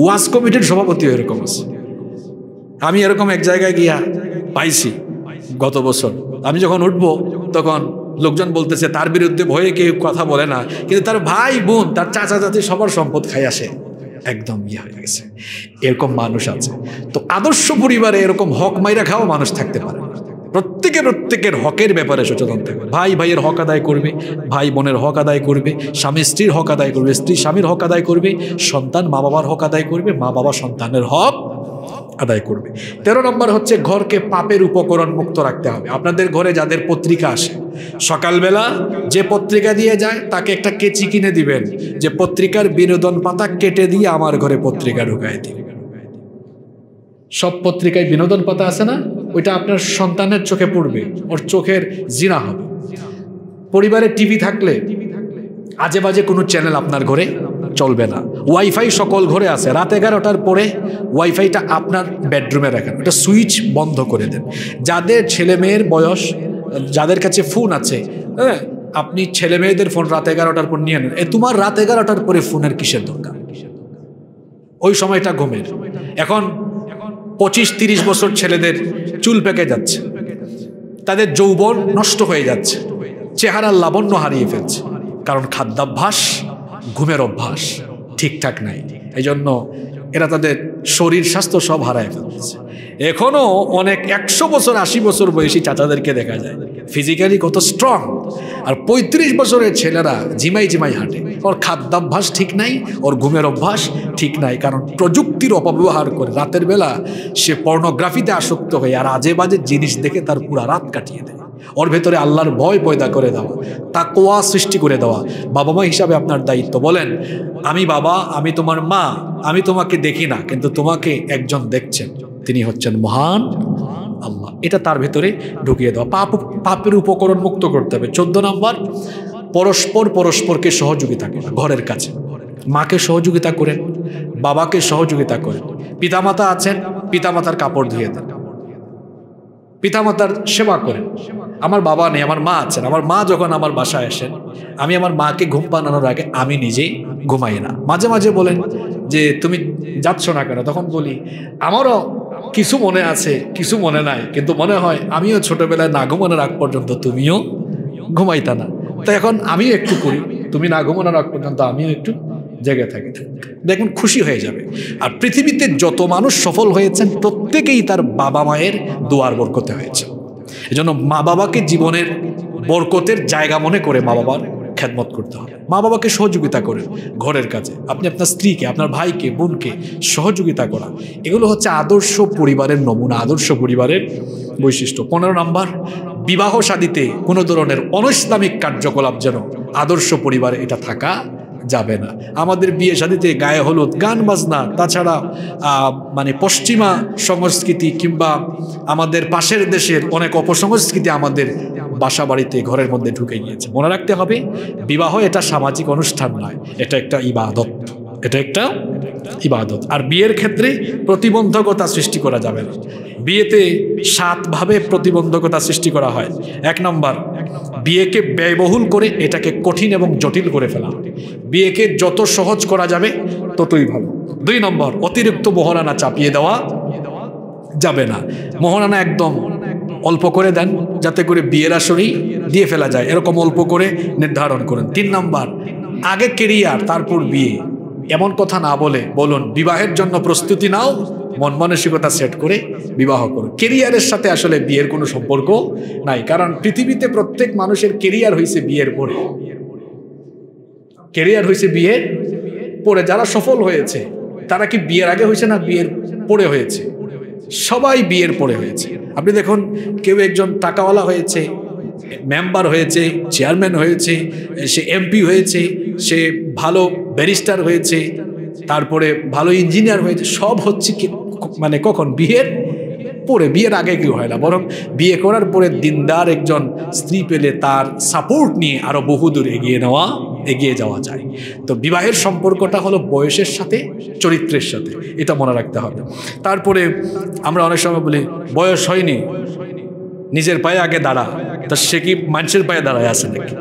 ওয়াজ কমিটির সভাপতি এরকম আছে। আমি এরকম এক জায়গায় গিয়া পাইছি গত বছর। আমি যখন উঠবো তখন লোকজন বলতেছে তার বিরুদ্ধে ভয়ে কেউ কথা বলে না, কিন্তু তার ভাই বোন তার চাচা চাচি সবার সম্পদ খাই আসে, একদম ইয়ে হয়ে গেছে। এরকম মানুষ আছে। তো আদর্শ পরিবারে এরকম হক মাইরা খাওয়া মানুষ থাকতে পারে না। প্রত্যেকের হকের ব্যাপারে সচেতন থাকবে। ভাই ভাইয়ের হক আদায় করবে, ভাই বোনের হক আদায় করবে, স্বামী স্ত্রীর হক আদায় করবে, স্ত্রী স্বামীর হক আদায় করবে, সন্তান মা বাবার হক আদায় করবে, মা বাবা সন্তানের হক আদায় করবে। 13 নম্বর হচ্ছে ঘরকে পাপের উপকরণ মুক্ত রাখতে হবে। আপনাদের ঘরে যাদের পত্রিকা আসে, সকালবেলা যে পত্রিকা দিয়ে যায় তাকে একটা কেচি কিনে দিবেন, যে পত্রিকার বিনোদন পাতা কেটে দিয়ে আমার ঘরে পত্রিকা ঢুকায় দিবেন। সব পত্রিকায় বিনোদন পাতা আছে না, ওইটা আপনার সন্তানের চোখে পড়বে, ওর চোখের জিনা হবে। পরিবারে টিভি থাকলে আজে বাজে কোনো চ্যানেল আপনার ঘরে চলবে না। ওয়াইফাই সকল ঘরে আছে, রাত 11টার পরে ওয়াইফাইটা আপনার বেডরুমে রাখেন, ওটা সুইচ বন্ধ করে দেন। যাদের ছেলে মেয়ের বয়স, যাদের কাছে ফোন আছে, হ্যাঁ, আপনি ছেলে মেয়েদের ফোন রাত 11টার পর নিয়ে নেন। তোমার রাত 11টার পরে ফোনের কিসের দরকার? ওই সময়টা ঘুমের। এখন 25-30 বছর ছেলেদের চুল পেকে যাচ্ছে, তাদের যৌবন নষ্ট হয়ে যাচ্ছে, চেহারার লাবণ্য হারিয়ে ফেলছে, কারণ খাদ্যাভ্যাস, ঘুমের অভ্যাস ঠিকঠাক নাই। এই জন্য এরা তাদের শরীর স্বাস্থ্য সব হারায় ফেলছে। এখনো অনেক 100 বছর 80 বছর বয়সী চাচাদেরকে দেখা যায় ফিজিক্যালি কত স্ট্রং, আর 35 বছরের ছেলেরা ঝিমাই হাঁটে। ওর খাদ্যাভ্যাস ঠিক নাই, ওর ঘুমের অভ্যাস ঠিক নাই, কারণ প্রযুক্তির অপব্যবহার করে রাতের বেলা সে পর্নোগ্রাফিতে আসক্ত হয়ে আর আজে বাজে জিনিস দেখে তার পুরা রাত কাটিয়ে দেয়। ওর ভেতরে আল্লাহর ভয় পয়দা করে দেওয়া, তাকওয়া সৃষ্টি করে দেওয়া। বাবা মা হিসাবে আপনার দায়িত্ব। বলেন, আমি বাবা, আমি তোমার মা, আমি তোমাকে দেখি না, কিন্তু তোমাকে একজন দেখছেন, তিনি হচ্ছেন মহান আল্লাহ। এটা তার ভেতরে ঢুকিয়ে দেওয়া। পাপের উপকরণ মুক্ত করতে হবে। 14 নম্বর, পরস্পরকে সহযোগিতা করা। ঘরের কাছে মাকে সহযোগিতা করেন, বাবাকে সহযোগিতা করেন। পিতামাতা আছেন, পিতামাতার কাপড় ধুয়ে দেন, পিতামাতার সেবা করেন। আমার বাবা নেই, আমার মা আছেন। আমার মা যখন আমার বাসায় আসেন, আমি আমার মাকে ঘুম পাড়ানোর আগে আমি নিজেই ঘুমাই না। মাঝে মাঝে বলেন যে তুমি যাচ্ছ না কেন? তখন বলি আমারও কিছু মনে আছে, কিছু মনে নাই, কিন্তু মনে হয় আমিও ছোটবেলায় না ঘুমানোর আগ পর্যন্ত তুমিও ঘুমাইতা না, তো এখন আমিও একটু করি, তুমি না ঘুমানোর আগ পর্যন্ত আমিও একটু জেগে থাকি। দেখুন খুশি হয়ে যাবে। আর পৃথিবীতে যত মানুষ সফল হয়েছেন প্রত্যেকেই তার বাবা মায়ের দোয়ার বরকতে হয়েছে। এজন্য মা বাবাকে জীবনের বরকতের জায়গা মনে করে মা বাবার খেদমত করতে হবে। মা বাবাকে সহযোগিতা করেন ঘরের কাজে, আপনি আপনার স্ত্রীকে, আপনার ভাইকে, বোনকে সহযোগিতা করা, এগুলো হচ্ছে আদর্শ পরিবারের নমুনা, আদর্শ পরিবারের বৈশিষ্ট্য। 15 নম্বর, বিবাহ শাদীতে কোনো ধরনের অনৈসলামিক কার্যকলাপ যেন আদর্শ পরিবারে এটা থাকা যাবে না। আমাদের বিয়ে শাদীতে গায়ে হলুদ, গান বাজনা, তাছাড়া মানে পশ্চিমা সংস্কৃতি কিংবা আমাদের পাশের দেশের অনেক অপসংস্কৃতি আমাদের বাসা বাড়িতে ঘরের মধ্যে ঢুকে গিয়েছে। মনে রাখতে হবে, বিবাহ এটা সামাজিক অনুষ্ঠান নয়, এটা একটা ইবাদত, এটা একটা ইবাদত। আর বিয়ের ক্ষেত্রে প্রতিবন্ধকতা সৃষ্টি করা যাবে না। বিয়েতে 7 ভাবে প্রতিবন্ধকতা সৃষ্টি করা হয়। 1 নম্বর, বিয়েকে ব্যয়বহুল করে এটাকে কঠিন এবং জটিল করে ফেলা। বিয়েকে যত সহজ করা যাবে ততই ভালো। 2 নম্বর, অতিরিক্ত মোহরানা চাপিয়ে দেওয়া যাবে না। মোহরানা একদম অল্প করে দেন, যাতে করে বিয়ের আসরেই দিয়ে ফেলা যায়, এরকম অল্প করে নির্ধারণ করেন। 3 নম্বর, আগে কেরিয়ার তারপর বিয়ে, এমন কথা না বলে বলুন বিবাহের জন্য প্রস্তুতি নাও, মন মানসিকতা সেট করে বিবাহ করো। কেরিয়ারের সাথে আসলে বিয়ের কোনো সম্পর্ক নাই, কারণ পৃথিবীতে প্রত্যেক মানুষের কেরিয়ার হয়েছে বিয়ের পরে। কেরিয়ার হয়েছে বিয়ের পরে। যারা সফল হয়েছে তারা কি বিয়ের আগে হয়েছে না বিয়ের পরে হয়েছে? সবাই বিয়ের পরে হয়েছে। আপনি দেখুন, কেউ একজন টাকাওয়ালা হয়েছে, মেম্বার হয়েছে, চেয়ারম্যান হয়েছে, সে এমপি হয়েছে, সে ভালো ব্যারিস্টার হয়েছে, তারপরে ভালো ইঞ্জিনিয়ার হয়েছে, সব হচ্ছে মানে কখন? বিয়ের পরে। বিয়ের আগে কেউ হয় না, বরং বিয়ে করার পরে দিনদার একজন স্ত্রী পেলে তার সাপোর্ট নিয়ে আরো বহুদূর এগিয়ে যাওয়া যায়। তো বিবাহের সম্পর্কটা হলো বয়সের সাথে, চরিত্রের সাথে, এটা মনে রাখতে হবে। তারপরে আমরা অনেক সময় বলি বয়স হয়নি, নিজের পায়ে আগে দাঁড়া, তা সে কি মানুষের পায়ে দাঁড়ায় আছে নাকি?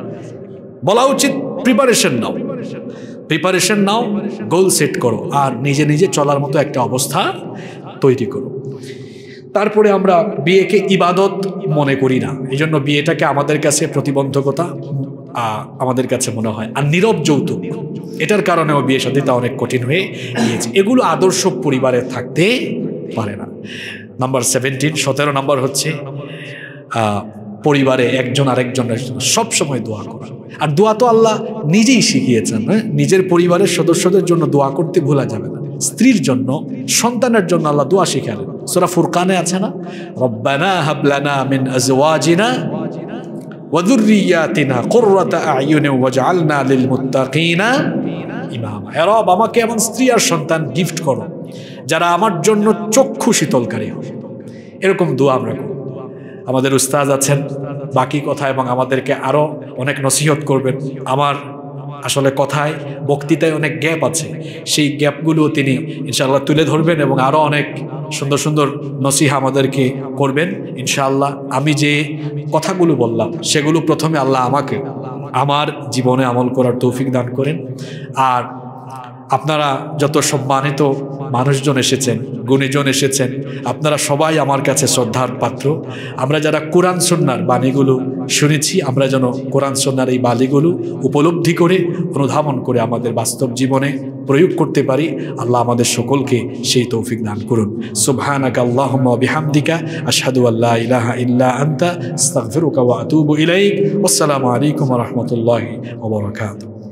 বলা উচিত প্রিপারেশন নাও, প্রিপারেশন নাও, গোল সেট করো, আর নিজে নিজে চলার মতো একটা অবস্থা তৈরি করো। তারপরে আমরা বিয়েকে ইবাদত মনে করি না, এই জন্য বিয়েটাকে আমাদের কাছে প্রতিবন্ধকতা আমাদের কাছে মনে হয়। আর নীরব যৌতুক, এটার কারণেও বিয়ে শাদীটা অনেক কঠিন হয়ে গিয়েছে। এগুলো আদর্শ পরিবারে থাকতে পারে না। নাম্বার 17 নম্বর হচ্ছে পরিবারে একজন আরেকজনের জন্য সবসময় দোয়া করা। আর দোয়া তো আল্লাহ নিজেই শিখিয়েছেন, হ্যাঁ? নিজের পরিবারের সদস্যদের জন্য দোয়া করতে ভোলা যাবে না। স্ত্রীর জন্য, সন্তানের জন্য আল্লাহ দোয়া শিখালেন। সূরা ফুরকানে আছে না, রব্বানা হাব লানা মিন আজওয়াজিনা ওয়া যুররিয়াতিনা কুররাতা আ'য়ুনিন ওয়াজআলনা লিল মুত্তাকিনা ইমামা। হে রব, আমাকে এমন স্ত্রী আর সন্তান গিফট করো যারা আমার জন্য চক্ষু শীতলকারী হবে। এরকম দোয়া আমরা করি। আমাদের উস্তাদ আছেন, বাকি কথা এবং আমাদেরকে আরো অনেক নসিহত করবেন। আমার আসলে কথায়, বক্তৃতায় অনেক গ্যাপ আছে, সেই গ্যাপগুলো তিনি ইনশাআল্লাহ তুলে ধরবেন এবং আরো অনেক সুন্দর সুন্দর নসিহা আমাদেরকে করবেন ইনশাআল্লাহ। আমি যে কথাগুলো বললাম সেগুলো প্রথমে আল্লাহ আমাকে আমার জীবনে আমল করার তৌফিক দান করেন। আর আপনারা যত সম্মানিত মানুষজন এসেছেন, গুণীজন এসেছেন, আপনারা সবাই আমার কাছে শ্রদ্ধার পাত্র। আমরা যারা কোরআন সুন্নাহর বাণীগুলো শুনেছি, আমরা যেন কোরআন সুন্নাহর এই বাণীগুলো উপলব্ধি করে, অনুধাবন করে আমাদের বাস্তব জীবনে প্রয়োগ করতে পারি। আল্লাহ আমাদের সকলকে সেই তৌফিক দান করুন। সুবহানাকা আল্লাহুম্মা ওয়া বিহামদিকা আশহাদু আল্লা ইলাহা ইল্লা আনতা আস্তাগফিরুকা ওয়া আতুবু ইলাইক। আসসালামু আলাইকুম ওয়া রাহমাতুল্লাহি ওয়া বারাকাতুহু।